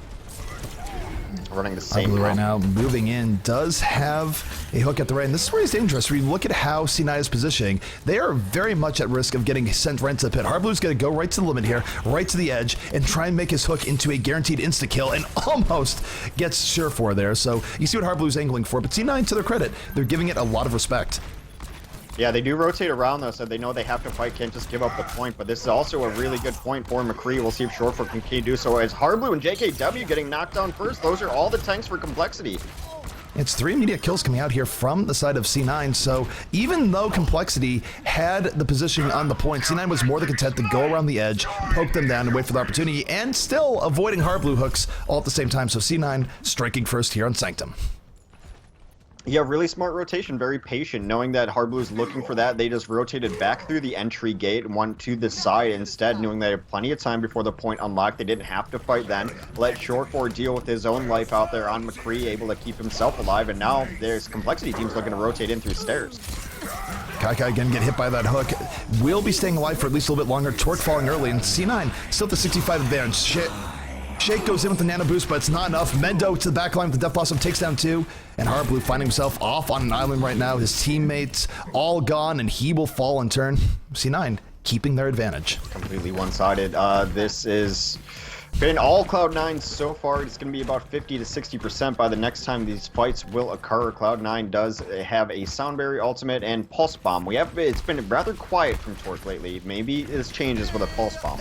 Running the same Hardblue right now moving in, does have a hook at the right, and this is where he's dangerous. When you look at how C9 is positioning, they are very much at risk of getting sent right to the pit. Hardblue's going to go right to the limit here, right to the edge, and try and make his hook into a guaranteed insta-kill, and almost gets Surefour there. So you see what Hardblue's angling for, but C9, to their credit, they're giving it a lot of respect. Yeah, they do rotate around, though, so they know they have to fight, can't just give up the point. But this is also a really good point for McCree. We'll see if Surefour can continue to do so. As Hardblue and JKW getting knocked down first, those are all the tanks for compLexity. It's 3 immediate kills coming out here from the side of C9, so even though compLexity had the positioning on the point, C9 was more than content to go around the edge, poke them down, and wait for the opportunity, and still avoiding Hardblue hooks all at the same time. So C9 striking first here on Sanctum. Yeah, really smart rotation, very patient, knowing that Hardblue's looking for that. They just rotated back through the entry gate and went to the side instead, knowing they had plenty of time before the point unlocked. They didn't have to fight then. Let Surefour deal with his own life out there on McCree, able to keep himself alive, and now there's compLexity teams looking to rotate in through stairs. Kaikai again get hit by that hook. Will be staying alive for at least a little bit longer. Torque falling early, and C9 still at the 65 advantage. Shake goes in with the nano boost, but it's not enough. Mendo to the back line with the Death Blossom takes down 2. And Hardblue finding himself off on an island right now. His teammates all gone, and he will fall in turn. C9 keeping their advantage. Completely one-sided. This is been all Cloud9 so far. It's going to be about 50 to 60% by the next time these fights will occur. Cloud9 does have a Soundberry ultimate and Pulse Bomb. It's been rather quiet from Torque lately. Maybe this changes with a Pulse Bomb.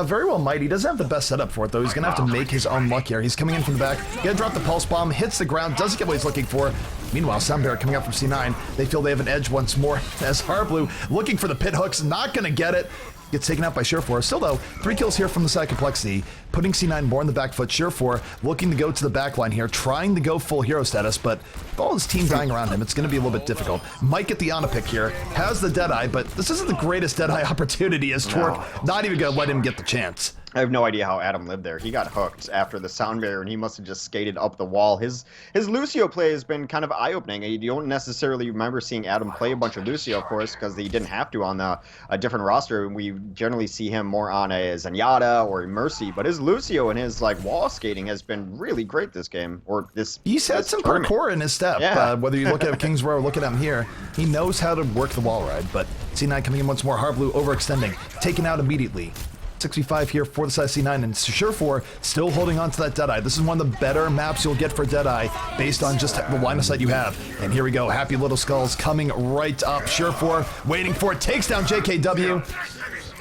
Very well might. He doesn't have the best setup for it, though. He's going to have to make his own luck here. He's coming in from the back. Going to drop the Pulse Bomb, hits the ground, doesn't get what he's looking for. Meanwhile, Soundberry coming up from C9. They feel they have an edge once more as Hardblue looking for the pit hooks, not going to get it. Gets taken out by Surefour. Still, though, 3 kills here from the side compLexity, putting C9 more in the back foot. Surefour looking to go to the back line here, trying to go full hero status, but with all his team dying around him, it's going to be a little bit difficult. Might get the Ana pick here, has the Deadeye, but this isn't the greatest Deadeye opportunity as Torque not even going to let him get the chance. I have no idea how Adam lived there. He got hooked after the Soundberry, and he must have just skated up the wall. His Lucio play has been kind of eye-opening. You don't necessarily remember seeing Adam play a bunch of Lucio, of course, because he didn't have to on a different roster. We generally see him more on a Zenyatta or a Mercy, but his Lucio and his wall skating has been really great this game, or this. He's had some parkour in his step. Yeah. Whether you look at King's Row or look at him here, he knows how to work the wall ride. But C9 coming in once more. Hardblue overextending, taken out immediately. 65 here for the side C9, and Surefour still holding on to that Deadeye. This is one of the better maps you'll get for Deadeye based on just the line of sight you have. And here we go, Happy Little Skulls coming right up. Surefour waiting for it, takes down JKW.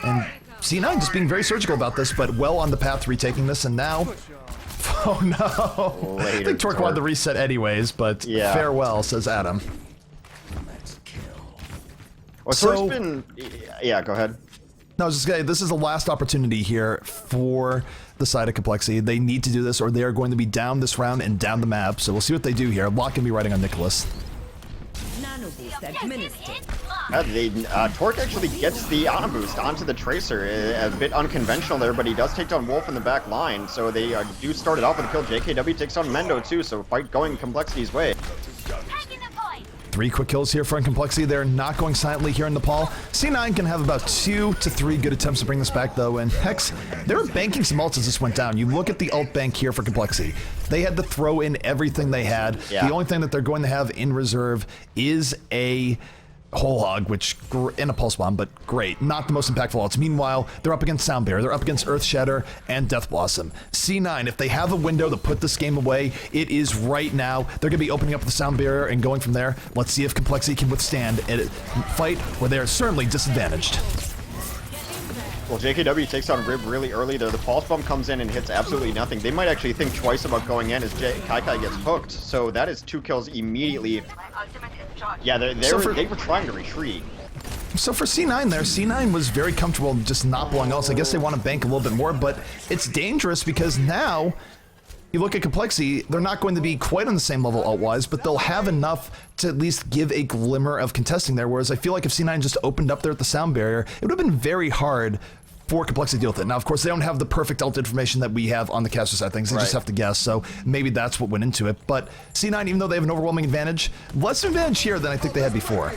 And C9 just being very surgical about this, but well on the path to retaking this, and now... Oh no! I think Torque wanted the reset anyways, but yeah. Farewell, says Adam. Well, Torque's been... Yeah, go ahead. No, I was just saying, this is the last opportunity here for the side of compLexity. They need to do this, or they are going to be down this round and down the map. So we'll see what they do here. Locke can be riding on Nicholas. Torque actually gets the Ana boost onto the Tracer. A bit unconventional there, but he does take down Wolf in the back line. So they do start it off with a kill. JKW takes on Mendo too, so fight going compLexity's way. 3 quick kills here from compLexity. They're not going silently here in Nepal. C9 can have about 2 to 3 good attempts to bring this back, though, and Hex, they were banking some ults as this went down. You look at the ult bank here for compLexity. They had to throw in everything they had. Yeah. The only thing that they're going to have in reserve is a Whole Hog, which, and a Pulse Bomb, but great. Not the most impactful ults. Meanwhile, they're up against Soundberry, they're up against Earth Shatter, and Death Blossom. C9, if they have a window to put this game away, it is right now. They're going to be opening up the Sound Barrier and going from there. Let's see if compLexity can withstand a fight where they are certainly disadvantaged. Well, JKW takes on Rib really early there. The Pulse Bomb comes in and hits absolutely nothing. They might actually think twice about going in as Kaikai gets hooked. So that is 2 kills immediately. Yeah, they were trying to retreat. So for C9 there, C9 was very comfortable just not blowing else. I guess they want to bank a little bit more, but it's dangerous because now you look at compLexity, they're not going to be quite on the same level ult-wise, but they'll have enough to at least give a glimmer of contesting there, whereas I feel like if C9 just opened up there at the Sound Barrier, it would have been very hard for compLexity to deal with it. Now, of course, they don't have the perfect ult information that we have on the caster side of things. They just have to guess, so maybe that's what went into it. But C9, even though they have an overwhelming advantage, less advantage here than I think they had before.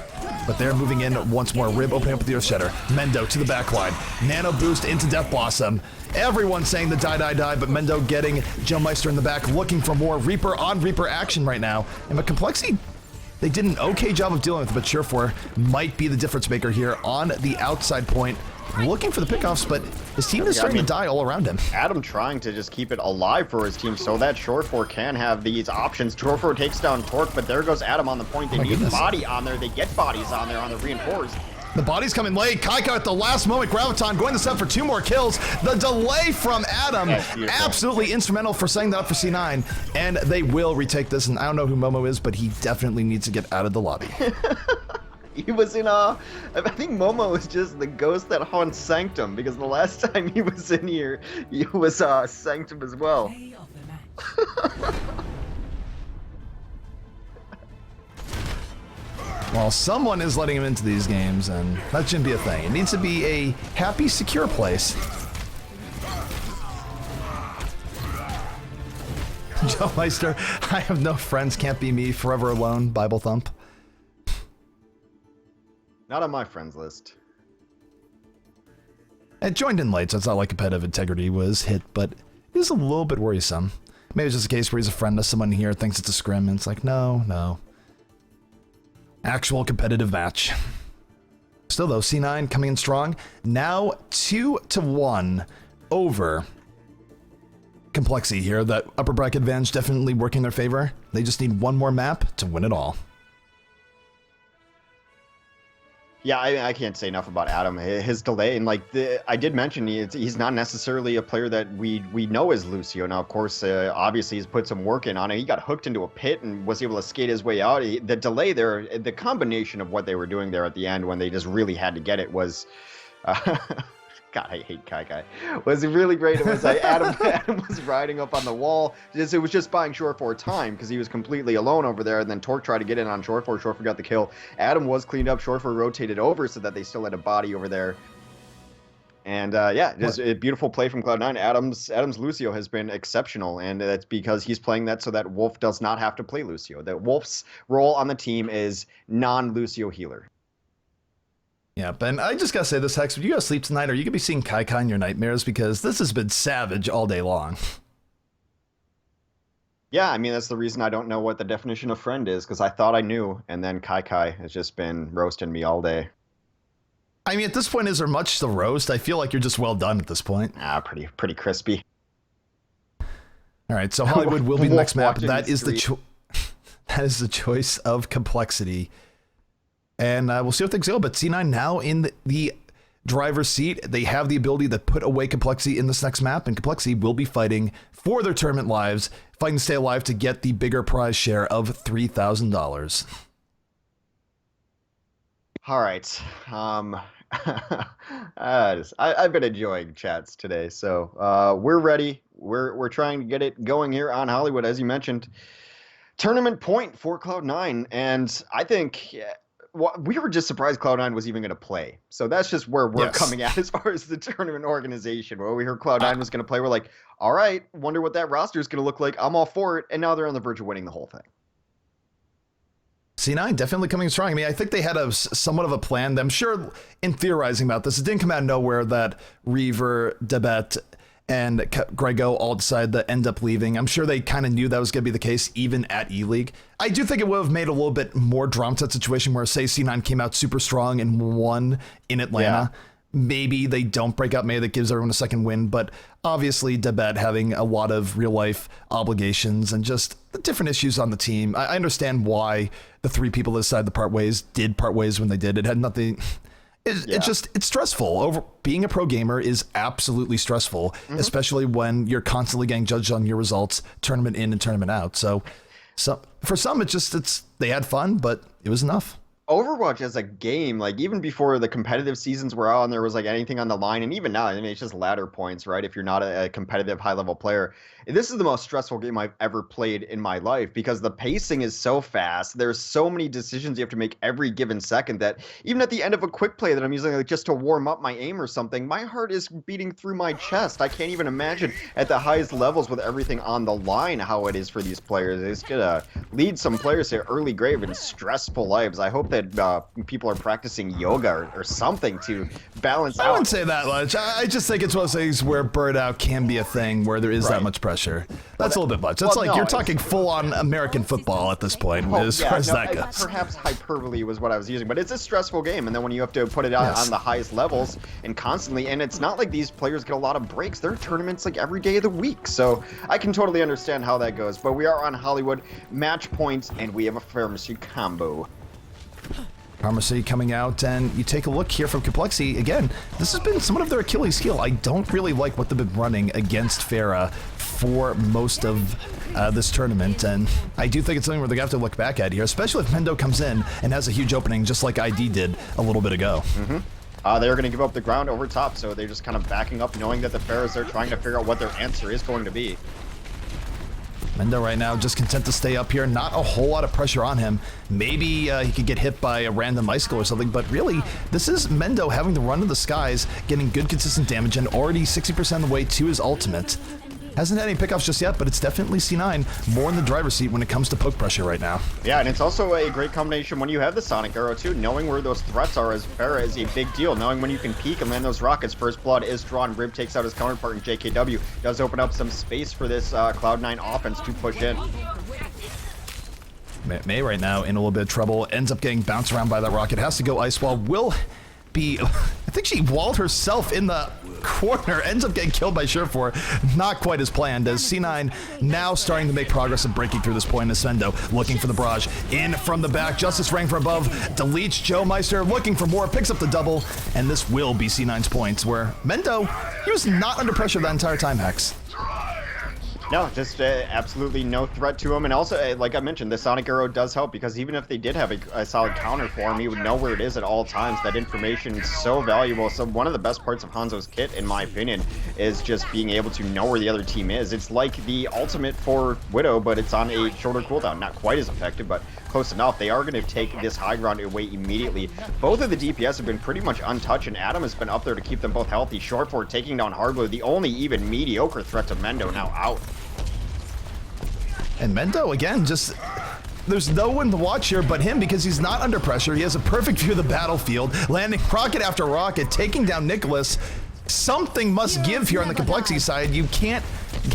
But they're moving in once more. Rib opening up with the Earth Shatter. Mendo to the backline. Nano boost into Death Blossom. Everyone saying the die, but Mendo getting Joe Meister in the back, looking for more Reaper on Reaper action right now. And but compLexity, they did an okay job of dealing with it, but Surefour might be the difference maker here on the outside point. Looking for the pickoffs, but his team is starting to die all around him. Adam trying to just keep it alive for his team so that Surefour can have these options. Surefour takes down Torque, but there goes Adam on the point. They need body on there. They get bodies on there on the reinforced. The body's coming late. Kaika at the last moment. Graviton going to set for 2 more kills. The delay from Adam, absolutely instrumental for setting that up for C9. And they will retake this. And I don't know who Momo is, but he definitely needs to get out of the lobby. He was in I think Momo is just the ghost that haunts Sanctum, because the last time he was in here, he was Sanctum as well. Well, someone is letting him into these games, and that shouldn't be a thing. It needs to be a happy, secure place. Joe Meister, I have no friends, can't be me, forever alone, Bible thump. Not on my friends list. It joined in late, so it's not like competitive integrity was hit, but it is a little bit worrisome. Maybe it's just a case where he's a friend of someone here, thinks it's a scrim, and it's like, no. Actual competitive match. Still though, C9 coming in strong. Now 2-1 over compLexity here. That upper bracket advantage definitely working in their favor. They just need one more map to win it all. Yeah, I can't say enough about Adam. His delay, and like I did mention, he's not necessarily a player that we know as Lucio. Now, of course, obviously he's put some work in on it. He got hooked into a pit and was able to skate his way out. The delay there, the combination of what they were doing there at the end when they just really had to get it was... God, I hate Kai. Was really great. It was like Adam was riding up on the wall. It was just buying Surefour time because he was completely alone over there. And then Torque tried to get in on Surefour. Surefour got the kill. Adam was cleaned up. Surefour rotated over so that they still had a body over there. And yeah, just a beautiful play from Cloud9. Adam's Lucio has been exceptional, and that's because he's playing that so that Wolf does not have to play Lucio. That Wolf's role on the team is non-Lucio healer. Yeah, Ben, I just gotta say this, Hex, when you go to sleep tonight, are you gonna be seeing Kai in your nightmares? Because this has been savage all day long. Yeah, I mean, that's the reason I don't know what the definition of friend is, because I thought I knew, and then Kai has just been roasting me all day. I mean, at this point, is there much to roast? I feel like you're just well done at this point. Pretty crispy. All right, so Hollywood will be the next map. That is the choice of compLexity. And we'll see what things go, but C9 now in the driver's seat. They have the ability to put away compLexity in this next map, and compLexity will be fighting for their tournament lives, fighting to stay alive to get the bigger prize share of $3,000. All right. I've been enjoying chats today, so we're ready. We're trying to get it going here on Hollywood, as you mentioned. Tournament point for Cloud9, and I think... we were just surprised Cloud9 was even going to play. So that's just where we're coming at as far as the tournament organization. Where we heard Cloud9 was going to play, we're like, all right, wonder what that roster is going to look like. I'm all for it. And now they're on the verge of winning the whole thing. C9 definitely coming strong. I mean, I think they had somewhat of a plan. I'm sure in theorizing about this, it didn't come out of nowhere that Reaver, Debet, and Grego all decided to end up leaving. I'm sure they kind of knew that was going to be the case, even at E-League. I do think it would have made a little bit more drama to that situation where, say, C9 came out super strong and won in Atlanta. Yeah. Maybe they don't break out. Maybe that gives everyone a second win. But obviously, Debet having a lot of real-life obligations and just the different issues on the team. I understand why the three people that decided to part ways did part ways when they did. It had nothing... It's stressful. Being a pro gamer is absolutely stressful, especially when you're constantly getting judged on your results, tournament in and tournament out. So for some, they had fun, but it was enough. Overwatch as a game, like even before the competitive seasons were out and there was like anything on the line, and even now, I mean, it's just ladder points, right? If you're not a competitive high level player, this is the most stressful game I've ever played in my life because the pacing is so fast. There's so many decisions you have to make every given second that even at the end of a quick play that I'm using like just to warm up my aim or something, my heart is beating through my chest. I can't even imagine at the highest levels with everything on the line how it is for these players. It's gonna lead some players to early grave and stressful lives. I hope that people are practicing yoga or something to balance out. I wouldn't say that much. I just think it's one of those things where burnout can be a thing where there is that much pressure. That's a little bit much. That's like you're talking full-on American football at this point, as far as that goes. Perhaps hyperbole was what I was using, but it's a stressful game, and then when you have to put it out on the highest levels and constantly, and it's not like these players get a lot of breaks. There are tournaments like every day of the week, so I can totally understand how that goes. But we are on Hollywood match points, and we have a pharmacy combo. Pharmacy coming out, and you take a look here from compLexity. Again, this has been somewhat of their Achilles heel. I don't really like what they've been running against Pharah for most of this tournament, and I do think it's something where they have to look back at here, especially if Mendo comes in and has a huge opening just like ID did a little bit ago. They're going to give up the ground over top, so they're just kind of backing up, knowing that the Pharahs are trying to figure out what their answer is going to be. Mendo right now just content to stay up here, not a whole lot of pressure on him. Maybe he could get hit by a random icicle or something, but really, this is Mendo having to run to the skies, getting good consistent damage, and already 60% of the way to his ultimate. Hasn't had any pickoffs just yet, but it's definitely C9 more in the driver's seat when it comes to poke pressure right now. Yeah, and it's also a great combination when you have the Sonic Arrow too, knowing where those threats are as Pharah is a big deal. Knowing when you can peek and land those rockets, First Blood is drawn, Rib takes out his counterpart, and JKW does open up some space for this Cloud9 offense to push in. May right now in a little bit of trouble, ends up getting bounced around by that rocket, has to go Ice Wall, will be, I think she walled herself in the corner, ends up getting killed by Surefour. Not quite as planned, as C9 now starting to make progress of breaking through this point as Mendo looking for the barrage. In from the back, Justice Rang from above, deletes Joe Meister, looking for more, picks up the double, and this will be C9's points, where Mendo, he was not under pressure that entire time, Hex. No, just absolutely no threat to him. And also, like I mentioned, the Sonic Arrow does help because even if they did have a solid counter for him, he would know where it is at all times. That information is so valuable. So one of the best parts of Hanzo's kit, in my opinion, is just being able to know where the other team is. It's like the ultimate for Widow, but it's on a shorter cooldown. Not quite as effective, but close enough. They are going to take this high ground away immediately. Both of the DPS have been pretty much untouched, and Adam has been up there to keep them both healthy. Surefour taking down Hardblue, the only even mediocre threat to Mendo, now out. And Mendo, again, just, there's no one to watch here but him because he's not under pressure. He has a perfect view of the battlefield, landing rocket after rocket, taking down Nicholas. Something must give here on the compLexity side. You can't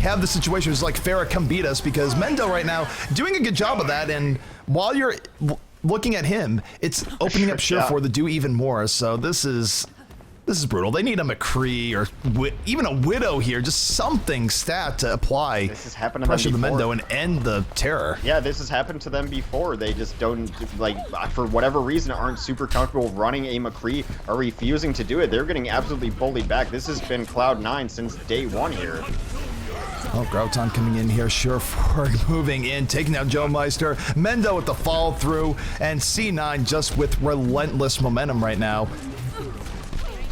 have the situation where it's like, Pharah, come beat us, because Mendo right now doing a good job of that, and while you're looking at him, it's opening up Surefour to do even more, so this is brutal. They need a McCree or even a Widow here, just something stat to apply this has happened to pressure them the before. Mendo and end the terror. Yeah, this has happened to them before. They just don't, like, for whatever reason, aren't super comfortable running a McCree or refusing to do it. They're getting absolutely bullied back. This has been Cloud9 since day one here. Oh, Grauton coming in here, Surefour moving in, taking down Joe Meister, Mendo with the follow through, and C9 just with relentless momentum right now.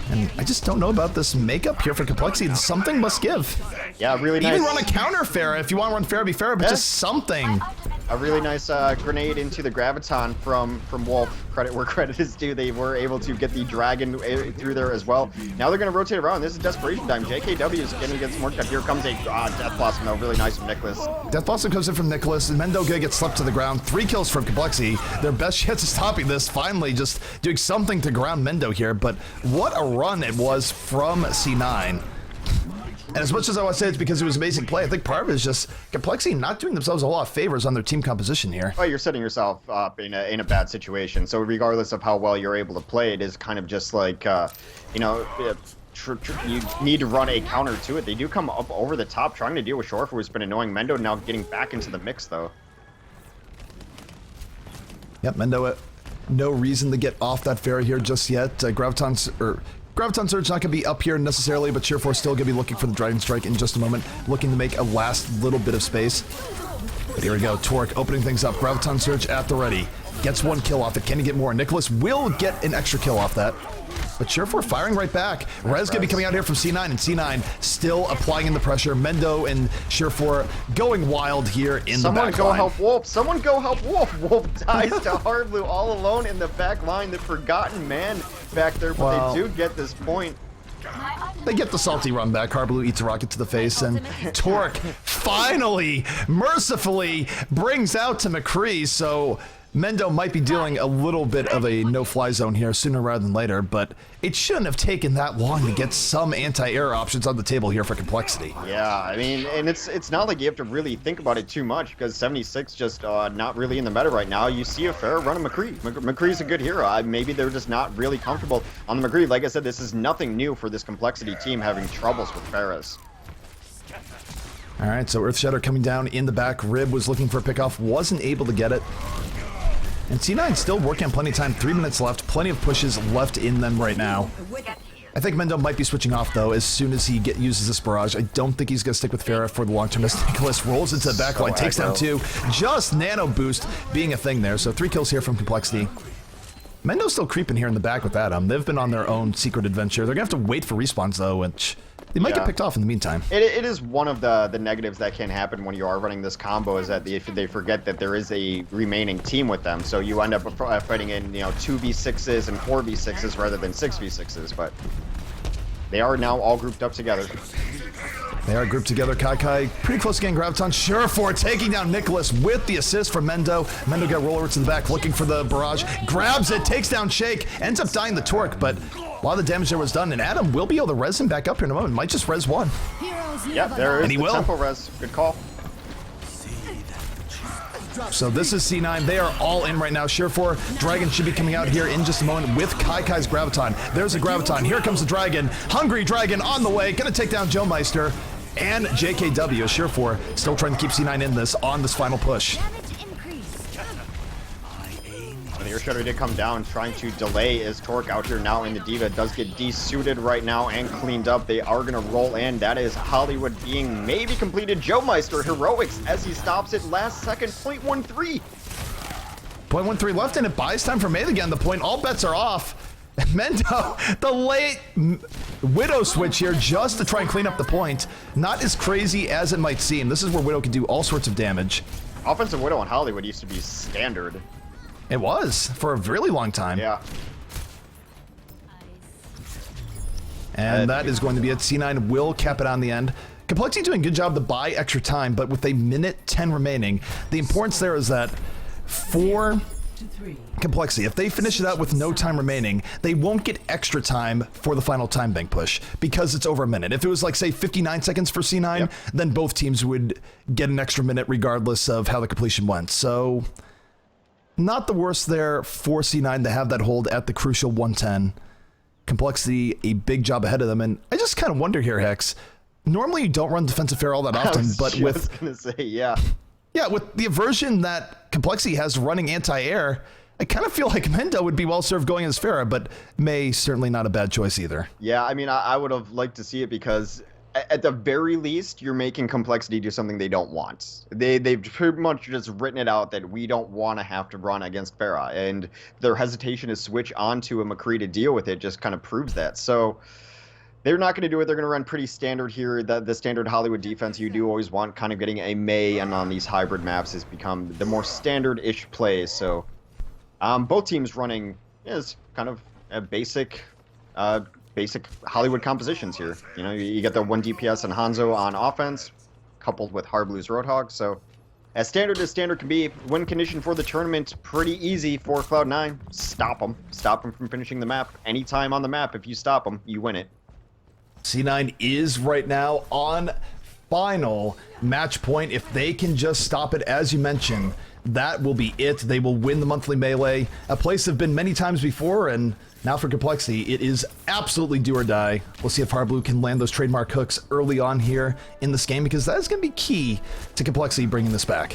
And I just don't know about this makeup here for compLexity. Something must give. Yeah, really nice. Even run a counter Pharah if you want to run Pharah, be Pharah, but just something. A really nice grenade into the Graviton from Wolf. Credit where credit is due. They were able to get the Dragon through there as well. Now they're going to rotate around. This is desperation time. JKW is going to get some work done. Here comes a Death Blossom, though. Really nice from Nicholas. Death Blossom comes in from Nicholas, and Mendo gonna get slapped to the ground. 3 kills from compLexity. Their best chance of stopping this, finally just doing something to ground Mendo here, but what a run it was from C9. And as much as I want to say it's because it was amazing play, I think part of it is just compLexity not doing themselves a lot of favors on their team composition here. Well, you're setting yourself up in a bad situation. So regardless of how well you're able to play, it is kind of just like, you know, you need to run a counter to it. They do come up over the top trying to deal with Surefour, who's been annoying. Mendo now getting back into the mix, though. Yep, Mendo, no reason to get off that Pharah here just yet. Graviton Surge not going to be up here necessarily, but Surefour still going to be looking for the Dragon Strike in just a moment, looking to make a last little bit of space. But here we go, Torque opening things up, Graviton Surge at the ready. Gets one kill off it, can he get more? Nicholas will get an extra kill off that. But Surefour firing right back. Rez gonna be coming out here from C9, and C9 still applying in the pressure. Mendo and Surefour going wild here in the back line. Someone go help Wolf. Someone go help Wolf. Wolf dies to Hardblue all alone in the back line. The forgotten man back there, but they do get this point. They get the salty run back. Hardblue eats a rocket to the face, and Torque finally, mercifully, brings out to McCree, so Mendo might be dealing a little bit of a no-fly zone here sooner rather than later, but it shouldn't have taken that long to get some anti-air options on the table here for compLexity. Yeah, I mean, and it's not like you have to really think about it too much, because 76 just not really in the meta right now. You see a Pharah run a McCree. McCree's a good hero. Maybe they're just not really comfortable on the McCree. Like I said, this is nothing new for this compLexity team having troubles with Pharahs. All right, so Earthshatter coming down in the back. Rib was looking for a pickoff, wasn't able to get it. And C9 still working on plenty of time. 3 minutes left. Plenty of pushes left in them right now. I think Mendo might be switching off, though, as soon as he uses this barrage. I don't think he's going to stick with Pharah for the long term. As Nicholas rolls into the back line, takes down 2. Just nano boost being a thing there. So 3 kills here from compLexity. Mendo's still creeping here in the back with Adam. They've been on their own secret adventure. They're going to have to wait for respawns, though, which they might get picked off in the meantime. It is one of the negatives that can happen when you are running this combo, is that they forget that there is a remaining team with them. So you end up fighting in 2v6s and 4v6s rather than 6v6s. But they are now all grouped up together. They are grouped together. Kai pretty close to getting Graviton. Surefour taking down Nicholas with the assist from Mendo. Mendo got roll over to the back looking for the barrage. Grabs it, takes down Shake, ends up dying the Torque, but a lot of the damage there was done, and Adam will be able to res him back up here in a moment. Might just res one. Yep, there is the tempo res. Good call. So this is C9. They are all in right now. Surefour, Dragon should be coming out here in just a moment with Kai's Graviton. There's a Graviton. Here comes the Dragon. Hungry Dragon on the way. Gonna take down Joe Meister. And JKW, Surefour, still trying to keep C9 in this on this final push. The Earthshatter did come down, trying to delay as Torque out here now in the Diva. Does get desuited right now and cleaned up. They are going to roll in. That is Hollywood being maybe completed. Joe Meister, heroics as he stops it last second, 0.13. 0.13 left, and it buys time for May again. The point, all bets are off. Mendo, the late Widow switch here just to try and clean up the point. Not as crazy as it might seem. This is where Widow can do all sorts of damage. Offensive Widow on Hollywood used to be standard. It was, for a really long time. Yeah. And that is going to be it. C9 will cap it on the end. compLexity doing a good job to buy extra time, but with a minute 10 remaining, the importance there is that for compLexity, if they finish it out with no time remaining, they won't get extra time for the final time bank push because it's over a minute. If it was like, say, 59 seconds for C9, then both teams would get an extra minute regardless of how the completion went. So not the worst there for C9 to have that hold at the crucial 110. compLexity, a big job ahead of them. And I just kind of wonder here, Hex, normally you don't run defensive fair all that often, but I was gonna say, yeah, with the aversion that compLexity has running anti-air, I kind of feel like Mendo would be well served going as Pharah, but May certainly not a bad choice either. Yeah, I mean, I would have liked to see it because at the very least, you're making compLexity do something they don't want. They've pretty much just written it out that we don't want to have to run against Pharah, and their hesitation to switch onto a McCree to deal with it just kind of proves that. So they're not going to do it. They're going to run pretty standard here. The standard Hollywood defense you do always want, kind of getting a May, and on these hybrid maps has become the more standard-ish plays. So both teams running is kind of a basic Hollywood compositions here. You know, you get the 1 DPS and Hanzo on offense, coupled with Hardblue's Roadhog. So as standard can be, win condition for the tournament, pretty easy for Cloud9. Stop them from finishing the map. Anytime on the map, if you stop them, you win it. C9 is right now on final match point. If they can just stop it, as you mentioned, that will be it. They will win the monthly melee, a place they've been many times before, and now for compLexity, it is absolutely do or die. We'll see if Hardblue can land those trademark hooks early on here in this game, because that is going to be key to compLexity bringing this back.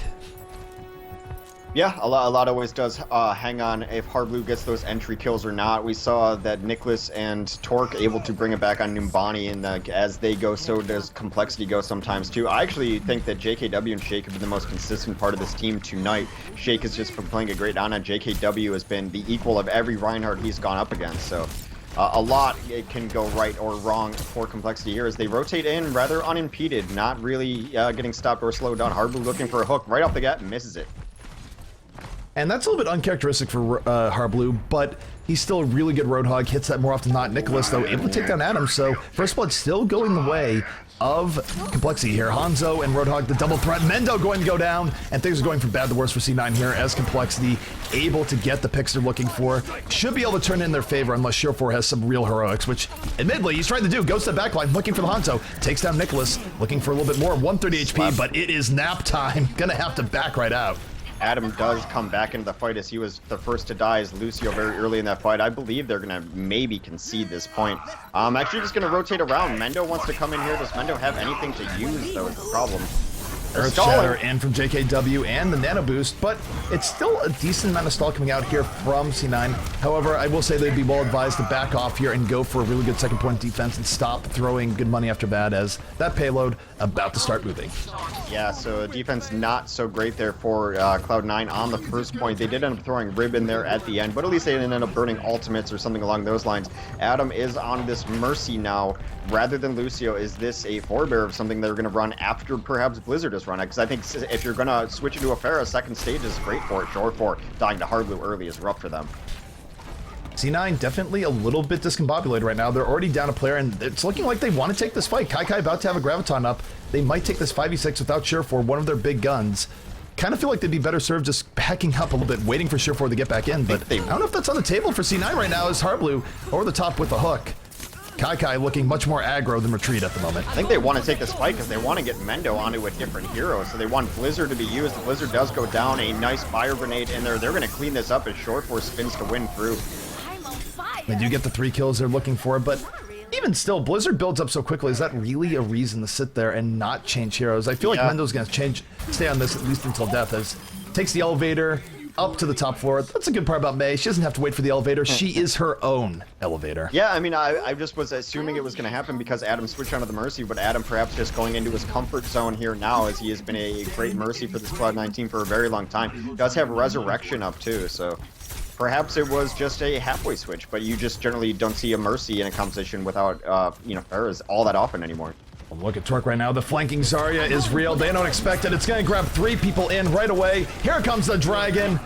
Yeah, a lot always does hang on if Hardblue gets those entry kills or not. We saw that Nicholas and Torque able to bring it back on Numbani, and as they go, so does complexity go sometimes too. I actually think that JKW and Shake have been the most consistent part of this team tonight. Shake has just been playing a great Ana. JKW has been the equal of every Reinhardt he's gone up against, so a lot it can go right or wrong for complexity here as they rotate in rather unimpeded, not really getting stopped or slowed down. Hardblue looking for a hook right off the bat and misses it. And that's a little bit uncharacteristic for Hardblue, but he's still a really good Roadhog, hits that more often than not. Nicholas, though, able to take down Adam, so First Blood still going the way of complexity here. Hanzo and Roadhog, the double threat. Mendo going to go down, and things are going from bad to worse for C9 here as complexity able to get the picks they're looking for. Should be able to turn in their favor unless Surefour has some real heroics, which admittedly he's trying to do. Goes to the backline, looking for the Hanzo, takes down Nicholas, looking for a little bit more, 130 HP, but it is nap time. Gonna have to back right out. Adam does come back into the fight as he was the first to die as Lucio very early in that fight. I believe they're going to maybe concede this point. I'm actually just going to rotate around. Mendo wants to come in here. Does Mendo have anything to use, though, is the problem. Earth Shatter in from JKW and the Nano Boost, but it's still a decent amount of stall coming out here from C9. However, I will say they'd be well advised to back off here and go for a really good second point defense and stop throwing good money after bad as that payload about to start moving. Yeah, so defense not so great there for Cloud9 on the first point. They did end up throwing Rib in there at the end, but at least they didn't end up burning ultimates or something along those lines. Adam is on this Mercy now rather than Lucio. Is this a forebear of something they're going to run after perhaps Blizzard is run it? Because I think if you're going to switch into a Pharah, second stage is great for it. Surefour dying to Hardblue early is rough for them. C9 definitely a little bit discombobulated right now. They're already down a player, and it's looking like they want to take this fight. Kai about to have a Graviton up. They might take this 5v6 without Surefour, one of their big guns. Kind of feel like they'd be better served just backing up a little bit, waiting for Surefour to get back in, but I don't know if that's on the table for C9 right now as Hardblue over the top with a hook. Kai looking much more aggro than retreat at the moment. I think they want to take this fight because they want to get Mendo onto a different hero, so they want Blizzard to be used. The Blizzard does go down, a nice fire grenade in there. They're going to clean this up as Surefour spins to win through. They do get the 3 kills they're looking for, but even still, Blizzard builds up so quickly. Is that really a reason to sit there and not change heroes? I feel like Mendo's going to stay on this at least until death, as takes the elevator up to the top floor. That's a good part about Mei. She doesn't have to wait for the elevator. She is her own elevator. Yeah, I mean, I just was assuming it was going to happen because Adam switched onto the Mercy, but Adam perhaps just going into his comfort zone here now as he has been a great Mercy for this Cloud9 team for a very long time. He does have Resurrection up too, so perhaps it was just a halfway switch, but you just generally don't see a Mercy in a composition without, Pharahs all that often anymore. Well, look at Torque right now. The flanking Zarya is real. They don't expect it. It's going to grab 3 people in right away. Here comes the Dragon.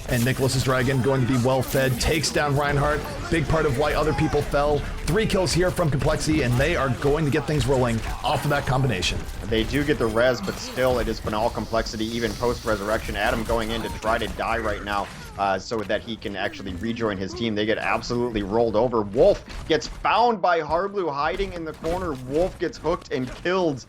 And Nicholas's Dragon going to be well fed. Takes down Reinhardt. Big part of why other people fell. 3 kills here from complexity, and they are going to get things rolling off of that combination. They do get the res, but still it has been all complexity, even post-resurrection. Adam going in to try to die right now so that he can actually rejoin his team. They get absolutely rolled over. Wolf gets found by Hardblue hiding in the corner. Wolf gets hooked and killed.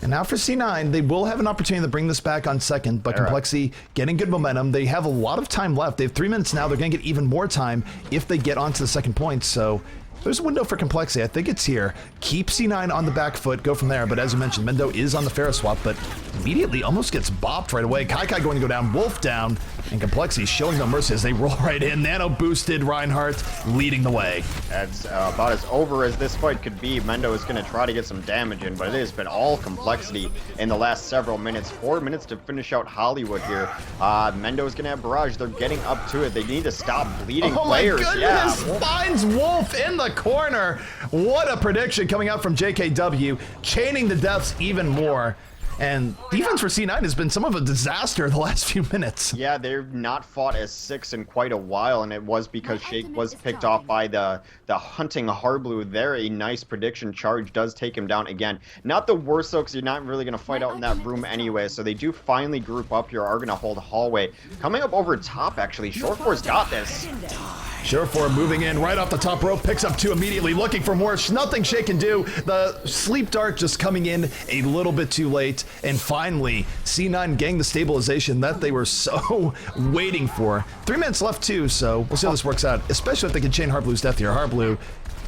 And now for C9, they will have an opportunity to bring this back on second, but complexity getting good momentum. They have a lot of time left. They have 3 minutes now. They're going to get even more time if they get onto the second point, so there's a window for complexity. I think it's here. Keep C9 on the back foot, go from there. But as you mentioned, Mendo is on the Pharah swap, but immediately almost gets bopped right away. Kai going to go down, Wolf down, and complexity showing no mercy as they roll right in. Nano boosted Reinhardt leading the way. That's about as over as this fight could be. Mendo is going to try to get some damage in, but it has been all complexity in the last several minutes. 4 minutes to finish out Hollywood here. Mendo is going to have barrage. They're getting up to it. They need to stop bleeding players. Oh my goodness! Finds Wolf in the corner. What a prediction coming out from JKW, chaining the deaths even more. And defense for C9 has been some of a disaster the last few minutes. Yeah, they've not fought as 6 in quite a while, and it was because Shake was picked off by the hunting Hardblue there. A nice prediction charge does take him down again. Not the worst though, because you're not really going to fight out in that room anyway, so they do finally group up here, are going to hold hallway. Coming up over top, actually. Surefour's got this. Surefour moving in right off the top rope, picks up 2 immediately, looking for more. Nothing Shake can do. The sleep dart just coming in a little bit too late. And finally, C9 getting the stabilization that they were so waiting for. 3 minutes left too, so we'll see how this works out, especially if they can chain Hardblue's death here. Hardblue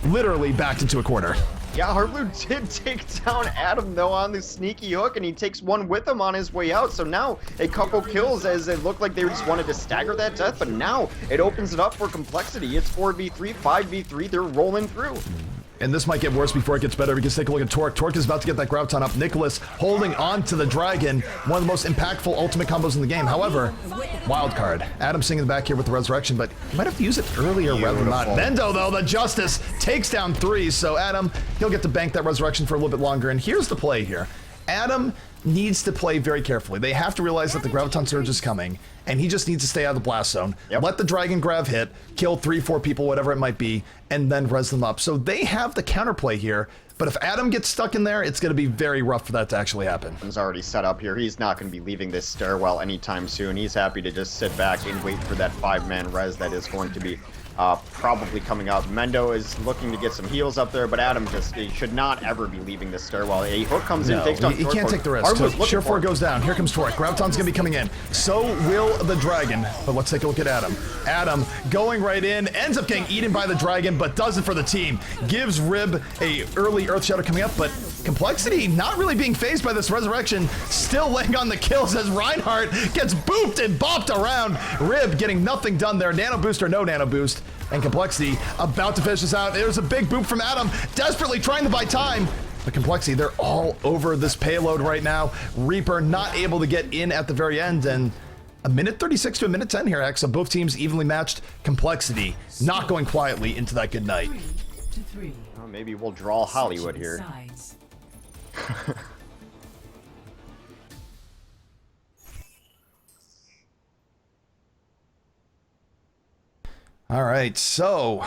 literally backed into a corner. Yeah, Hardblue did take down Adam, though, on the sneaky hook, and he takes one with him on his way out. So now a couple kills, as it looked like they just wanted to stagger that death, but now it opens it up for compLexity. It's 4v3, 5v3, they're rolling through. And this might get worse before it gets better, because take a look at Torque. Torque is about to get that Graviton up. Nicholas holding on to the Dragon, one of the most impactful ultimate combos in the game. However, wild card. Adam sitting in the back here with the Resurrection, but he might have to use it earlier rather than not. Mendo, though, the Justice takes down 3, so Adam, he'll get to bank that Resurrection for a little bit longer. And here's the play here. Adam needs to play very carefully. They have to realize that the Graviton Surge is coming, and he just needs to stay out of the blast zone. Yep. Let the Dragon Grav hit, kill 3, 4 people, whatever it might be, and then res them up. So they have the counterplay here, but if Adam gets stuck in there, it's going to be very rough for that to actually happen. He's already set up here. He's not going to be leaving this stairwell anytime soon. He's happy to just sit back and wait for that 5-man res that is going to be probably coming up. Mendo is looking to get some heals up there, but Adam he should not ever be leaving this stairwell. A hook comes in, takes down He can't take the risk. Surefour goes down. Here comes Torque. Graviton's going to be coming in. So will the Dragon. But let's take a look at Adam. Adam going right in, ends up getting eaten by the Dragon, but does it for the team. Gives Rib a early Earth Shadow coming up, but compLexity not really being phased by this Resurrection, still laying on the kills as Reinhardt gets booped and bopped around. Rib getting nothing done there. Nano boost or no nano boost. And compLexity about to finish this out. There's a big boop from Adam, desperately trying to buy time. But compLexity, they're all over this payload right now. Reaper not able to get in at the very end, and a minute 36 to a minute 10 here, X. So both teams evenly matched. compLexity not going quietly into that good night. Well, maybe we'll draw Hollywood here. All right, so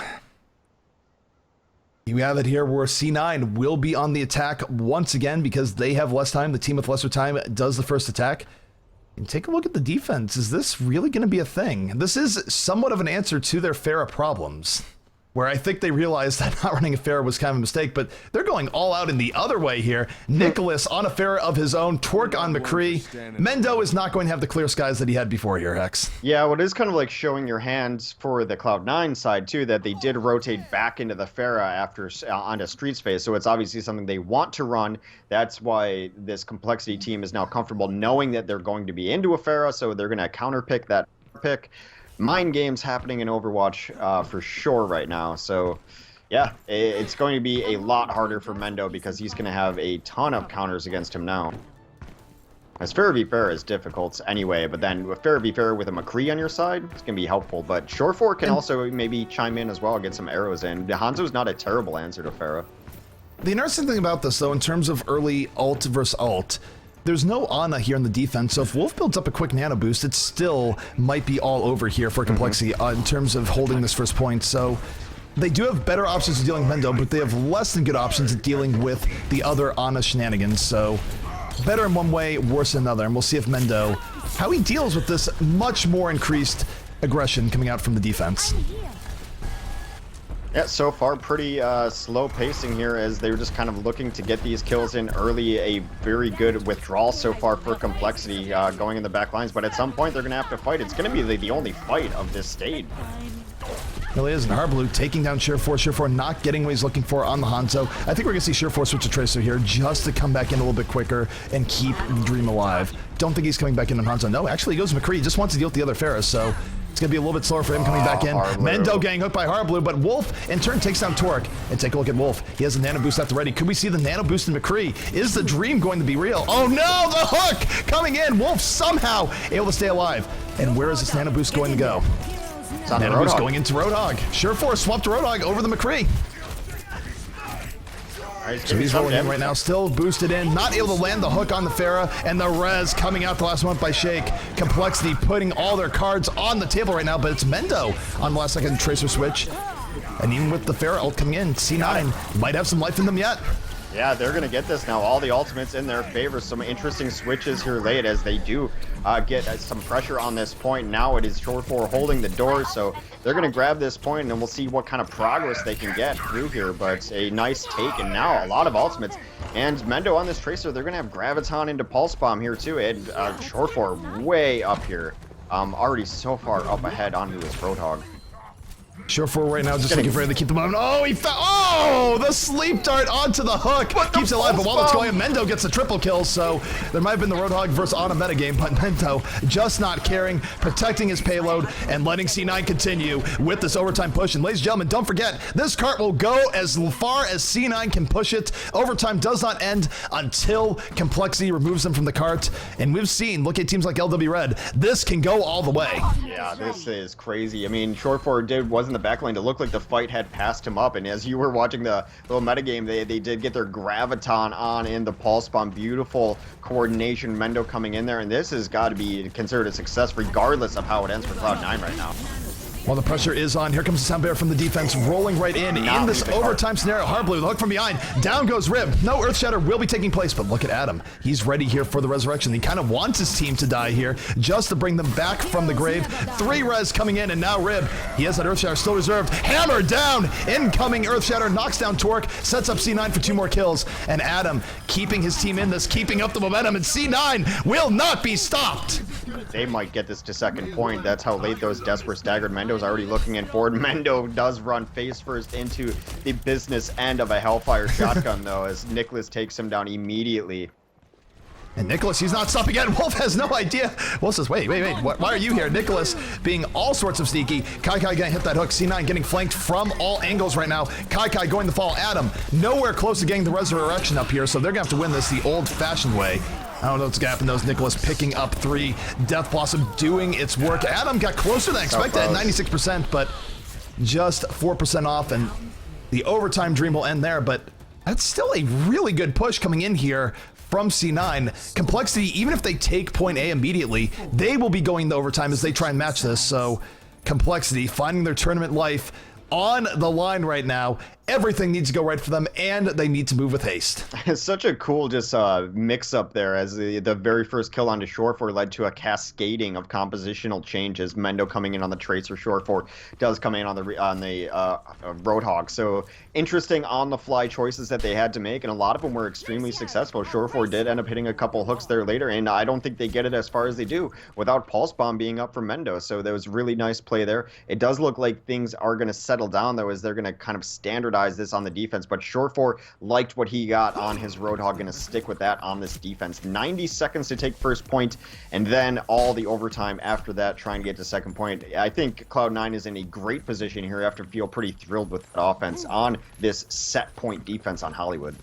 you have it here where C9 will be on the attack once again because they have less time. The team with lesser time does the first attack. And take a look at the defense. Is this really going to be a thing? This is somewhat of an answer to their Pharah problems, where I think they realized that not running a Pharah was kind of a mistake, but they're going all out in the other way here. Nicholas on a Pharah of his own, Torque on McCree. Mendo is not going to have the clear skies that he had before here, Hex. Yeah, well, it is kind of like showing your hand for the Cloud9 side, too, that they did rotate back into the Pharah after onto street space, so it's obviously something they want to run. That's why this compLexity team is now comfortable knowing that they're going to be into a Pharah, so they're going to counterpick that pick. Mind games happening in Overwatch for sure right now. So, yeah, it's going to be a lot harder for Mendo because he's going to have a ton of counters against him now. As Pharah v Pharah is difficult anyway, but then with Pharah v Pharah with a McCree on your side, it's going to be helpful. But Surefour can also maybe chime in as well, get some arrows in. Hanzo's not a terrible answer to Pharah. The interesting thing about this, though, in terms of early ult versus ult, there's no Ana here in the defense, so if Wolf builds up a quick nano boost, it still might be all over here for compLexity in terms of holding this first point. So they do have better options of dealing with Mendo, but they have less than good options at dealing with the other Ana shenanigans. So better in one way, worse in another. And we'll see if Mendo, how he deals with this much more increased aggression coming out from the defense. Yeah, so far pretty slow pacing here as they were just kind of looking to get these kills in early. A very good withdrawal so far for compLexity going in the back lines, but at some point they're going to have to fight. It's going to be the only fight of this stage. Really is, and Hardblue taking down Surefour. Surefour not getting what he's looking for on the Hanzo. I think we're going to see Surefour switch to Tracer here just to come back in a little bit quicker and keep the Dream alive. Don't think he's coming back in on Hanzo. No, actually he goes McCree. He just wants to deal with the other Pharah, so it's going to be a little bit slower for him coming back in. Mendo getting hooked by Hardblue, but Wolf in turn takes down Torque. And take a look at Wolf. He has a nano boost at the ready. Could we see the nano boost in McCree? Is the Dream going to be real? Oh no, the hook coming in. Wolf somehow able to stay alive. And where is this nano boost going to go? Nano boost going into Roadhog. Surefour swapped Roadhog over the McCree. So he's rolling in right now, still boosted in, not able to land the hook on the Pharah, and the res coming out the last one by Shake. compLexity putting all their cards on the table right now, but it's Mendo on the last second Tracer switch. And even with the Pharah ult coming in, C9 might have some life in them yet. Yeah, they're going to get this now. All the ultimates in their favor. Some interesting switches here late as they do get some pressure on this point. Now it is Surefour holding the door, so they're going to grab this point, and then we'll see what kind of progress they can get through here. But a nice take, and now a lot of ultimates. And Mendo on this Tracer, they're going to have Graviton into Pulse Bomb here too. And Surefour way up here. Already so far up ahead onto his Roadhog. Sure for right now, just looking for him to keep the momentum. Oh, he fell. Oh, the sleep dart onto the hook. Keeps it alive, but while it's going, Mendo gets a triple kill, so there might have been the Roadhog versus on a metagame, but Mendo just not caring, protecting his payload, and letting C9 continue with this overtime push. And ladies and gentlemen, don't forget, this cart will go as far as C9 can push it. Overtime does not end until compLexity removes them from the cart. And we've seen, look at teams like LW Red, this can go all the way. Yeah, this is crazy. I mean, Short 4 was in the backline to look like the fight had passed him up, and as you were watching the little metagame, they did get their graviton on in the pulse bomb. Beautiful coordination, Mendo coming in there, and this has got to be considered a success regardless of how it ends for Cloud9 right now. While the pressure is on, here comes the Sound Bear from the defense, rolling right in this overtime scenario. Hardblue, the hook from behind, down goes Rib. No Earthshatter will be taking place, but look at Adam. He's ready here for the resurrection. He kind of wants his team to die here, just to bring them back from the grave. 3 res coming in, and now Rib, he has that Earthshatter still reserved. Hammer down, incoming Earthshatter, knocks down Torque, sets up C9 for 2 more kills, and Adam keeping his team in this, keeping up the momentum, and C9 will not be stopped. They might get this to second point. That's how late those desperate staggered. Mendo's already looking in forward. Mendo does run face first into the business end of a Hellfire shotgun, though, as Nicholas takes him down immediately. And Nicholas, he's not stopping yet. Wolf has no idea. Wolf says, wait, why are you here? Nicholas being all sorts of sneaky. Kai gonna hit that hook. C9 getting flanked from all angles right now. Kai going to fall. Adam nowhere close to getting the resurrection up here, so they're gonna have to win this the old-fashioned way. I don't know what's gonna happen. Those Nicholas picking up 3. Death Blossom doing its work. Adam got closer than expected at 96%, but just 4% off, and the overtime dream will end there, but that's still a really good push coming in here from C9. compLexity, even if they take point A immediately, they will be going to overtime as they try and match this, so compLexity finding their tournament life on the line right now. Everything needs to go right for them, and they need to move with haste. It's such a cool just mix-up there, as the very first kill onto Shore4 led to a cascading of compositional changes. Mendo coming in on the Tracer, Shore4 does come in on the Roadhog. So interesting on-the-fly choices that they had to make, and a lot of them were extremely successful. Shore4 did end up hitting a couple hooks there later, and I don't think they get it as far as they do without Pulse Bomb being up for Mendo. So that was really nice play there. It does look like things are going to settle down, though, as they're going to kind of standardize this on the defense, but Shore4 liked what he got on his Roadhog, gonna stick with that on this defense. 90 seconds to take first point, and then all the overtime after that, trying to get to second point. I think Cloud9 is in a great position here after feel pretty thrilled with that offense on this set point defense on Hollywood.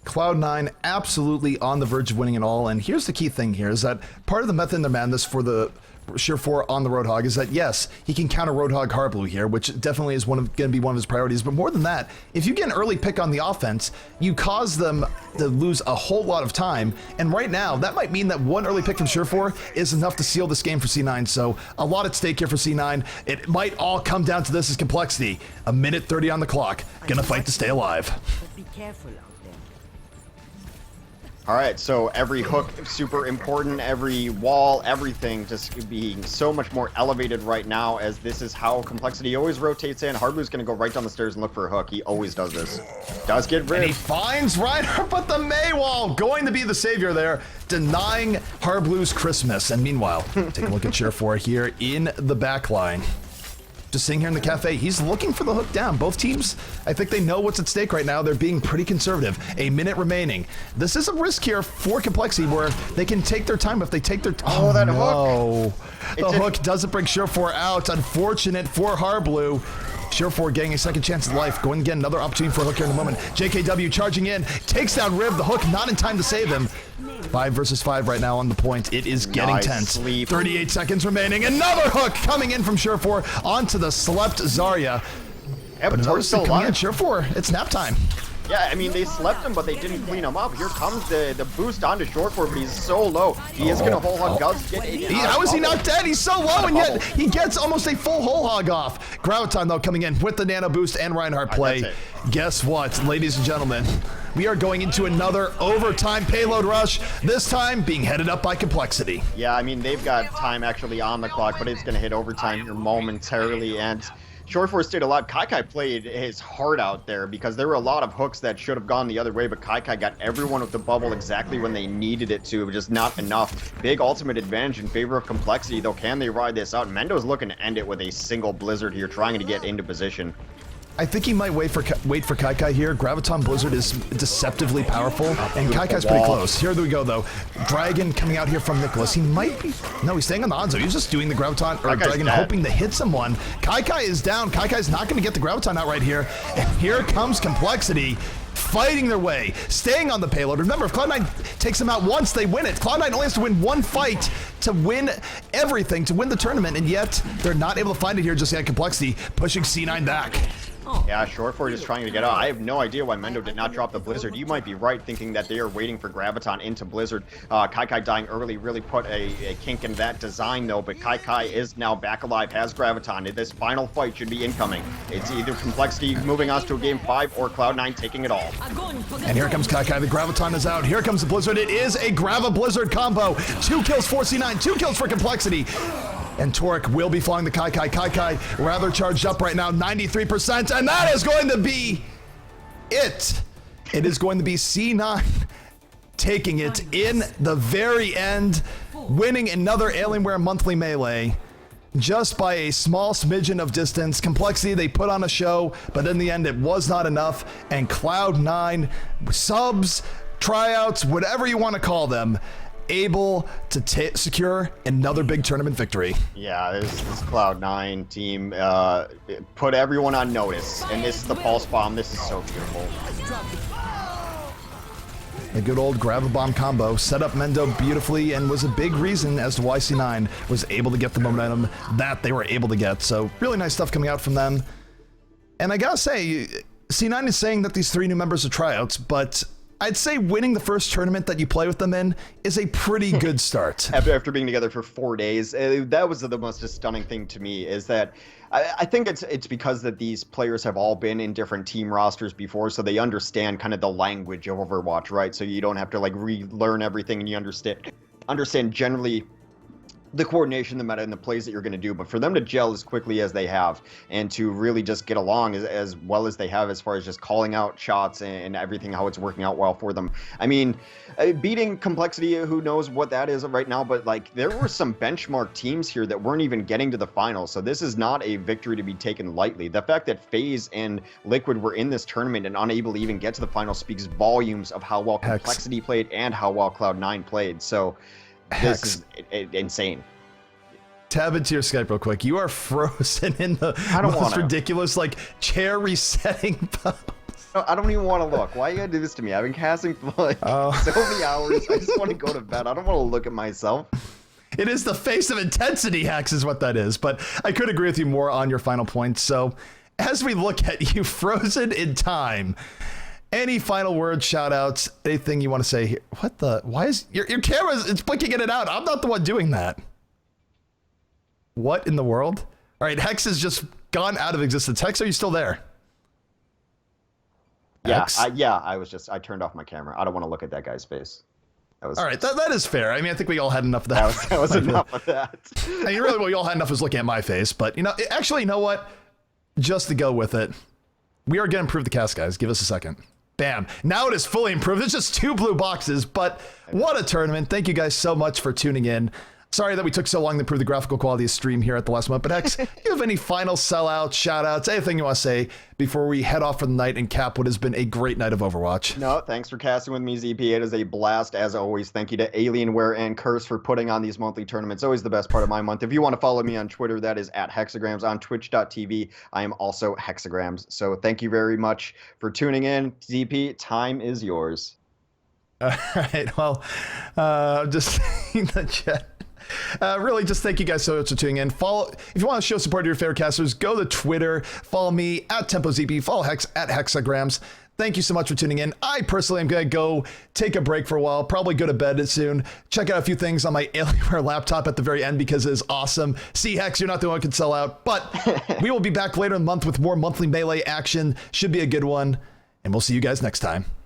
Cloud9 absolutely on the verge of winning it all, and here's the key thing here, is that part of the method in their madness for the Shore4 on the Roadhog is that, yes, he can counter Roadhog Hardblue here, which definitely is going to be one of his priorities, but more than that, if you get an early pick on the offense, you cause them to lose a whole lot of time, and right now, that might mean that one early pick from Shore4 is enough to seal this game for C9, so a lot at stake here for C9. It might all come down to this as compLexity. A minute 30 on the clock, gonna fight to stay alive. But be careful out there. All right, so every hook super important, every wall, everything just being so much more elevated right now, as this is how compLexity always rotates in. Hardblue's going to go right down the stairs and look for a hook. He always does this. Does get rid. And he finds Reinhardt, but the Maywall going to be the savior there, denying Hardblue's Christmas. And meanwhile, take a look at Shore4 here in the back line. Just sitting here in the cafe, he's looking for the hook down. Both teams, I think they know what's at stake right now. They're being pretty conservative. A minute remaining. This is a risk here for compLexity where they can take their time if they take their time. Oh, that hook! The hook doesn't bring Shore4 out. Unfortunate for Hardblue. Shore4 getting a second chance at life. Going to get another opportunity for a hook here in a moment. JKW charging in, takes down Rib. The hook not in time to save him. 5 versus 5 right now on the point. It is getting tense. Sleep. 38 seconds remaining. Another hook coming in from Shore4 onto the slept Zarya. Yeah, but Torque's still alive. Shore4, it's nap time. Yeah, I mean, they slept him, but they didn't clean him up. Here comes the boost onto Shore4, but he's so low. He is going to whole hog. Does get a how is he not dead? He's so low, and yet he gets almost a full whole hog off. Graviton, though, coming in with the nano boost and Reinhardt play. Guess what, ladies and gentlemen? We are going into another overtime payload rush, this time being headed up by compLexity. Yeah, I mean, they've got time actually on the clock, but it's going to hit overtime here momentarily, and Short Force stayed alive. Kaikai played his heart out there because there were a lot of hooks that should have gone the other way, but Kaikai got everyone with the bubble exactly when they needed it to, just not enough. Big ultimate advantage in favor of complexity, though. Can they ride this out? Mendo's looking to end it with a single Blizzard here, trying to get into position. I think he might wait for Kaikai here. Graviton Blizzard is deceptively powerful, and Kaikai's pretty close. Here we go, though. Dragon coming out here from Nicholas. He might be... No, he's staying on the Hanzo. He's just doing the Graviton, or Kaikai's Dragon, dead. hoping to hit someone. Kaikai is down. Kaikai's not going to get the Graviton out right here. And here comes complexity, fighting their way, staying on the payload. Remember, if Cloud9 takes them out once, they win it. Cloud9 only has to win one fight to win everything, to win the tournament, and yet they're not able to find it here just yet. Complexity pushing C9 back. Yeah, Short Force is trying to get out. I have no idea why Mendo did not drop the Blizzard. You might be right, thinking that they are waiting for Graviton into Blizzard. Kaikai dying early really put a kink in that design, though, but Kaikai is now back alive, has Graviton. This final fight should be incoming. It's either Complexity moving us to a game 5 or Cloud9 taking it all. And here comes Kaikai. The Graviton is out. Here comes the Blizzard. It is a Grava Blizzard combo. 2 kills for C9, 2 kills for Complexity. And Torek will be flying the Kaikai. Kaikai rather charged up right now, 93%, and that is going to be it. It is going to be C9 taking it in the very end, winning another Alienware monthly melee just by a small smidgen of distance. Complexity, they put on a show, but in the end it was not enough, and Cloud9 subs, tryouts, whatever you want to call them, able to secure another big tournament victory. Yeah, this Cloud9 team put everyone on notice, and this is the pulse bomb. This is so beautiful. The good old Gravabomb combo set up Mendo beautifully and was a big reason as to why C9 was able to get the momentum that they were able to get. So really nice stuff coming out from them. And I gotta say, C9 is saying that these 3 new members are tryouts, but I'd say winning the first tournament that you play with them in is a pretty good start. After being together for 4 days, that was the most stunning thing to me, is that I think it's because that these players have all been in different team rosters before, so they understand kind of the language of Overwatch, right? So you don't have to like relearn everything, and you understand generally the coordination, the meta, and the plays that you're going to do. But for them to gel as quickly as they have, and to really just get along as well as they have, as far as just calling out shots and everything, how it's working out well for them. I mean, beating Complexity, who knows what that is right now, but like there were some benchmark teams here that weren't even getting to the finals. So this is not a victory to be taken lightly. The fact that FaZe and Liquid were in this tournament and unable to even get to the final speaks volumes of how well Complexity played and how well Cloud9 played. So this is insane. Tab into your Skype real quick. You are frozen in the most ridiculous, like, chair resetting pose. I don't even want to look. Why you gotta do this to me? I've been casting for like so many hours. I just want to go to bed. I don't want to look at myself. It is the face of intensity, Hex, is what that is. But I could agree with you more on your final point. So as we look at you frozen in time, any final words, shout outs, anything you want to say here? What the? Why is your camera? It's blinking in and out. I'm not the one doing that. What in the world? All right, Hex has just gone out of existence. Hex, are you still there? Yeah, I turned off my camera. I don't want to look at that guy's face. All right, that is fair. I mean, I think we all had enough of that. That was enough of that. I mean, really, what we all had enough was looking at my face. But, actually, you know what? Just to go with it, we are going to improve the cast, guys. Give us a second. Bam. Now it is fully improved. It's just 2 blue boxes, but what a tournament. Thank you guys so much for tuning in. Sorry that we took so long to improve the graphical quality of stream here at the last month, but Hex, you have any final sellouts, shout-outs, anything you want to say before we head off for the night and cap what has been a great night of Overwatch? No, thanks for casting with me, ZP. It is a blast, as always. Thank you to Alienware and Curse for putting on these monthly tournaments. Always the best part of my month. If you want to follow me on Twitter, that is at Hexagrams. On Twitch.tv, I am also Hexagrams. So thank you very much for tuning in. ZP, time is yours. All right, well, just in the chat. Really, just thank you guys so much for tuning in. If you want to show support to your favorite casters, go to Twitter, follow me at TempoZP, follow Hex at Hexagrams. Thank you so much for tuning in. I personally am going to go take a break for a while, probably go to bed soon. Check out a few things on my Alienware laptop at the very end because it is awesome. See, Hex, you're not the one who can sell out, but we will be back later in the month with more monthly melee action. Should be a good one, and we'll see you guys next time.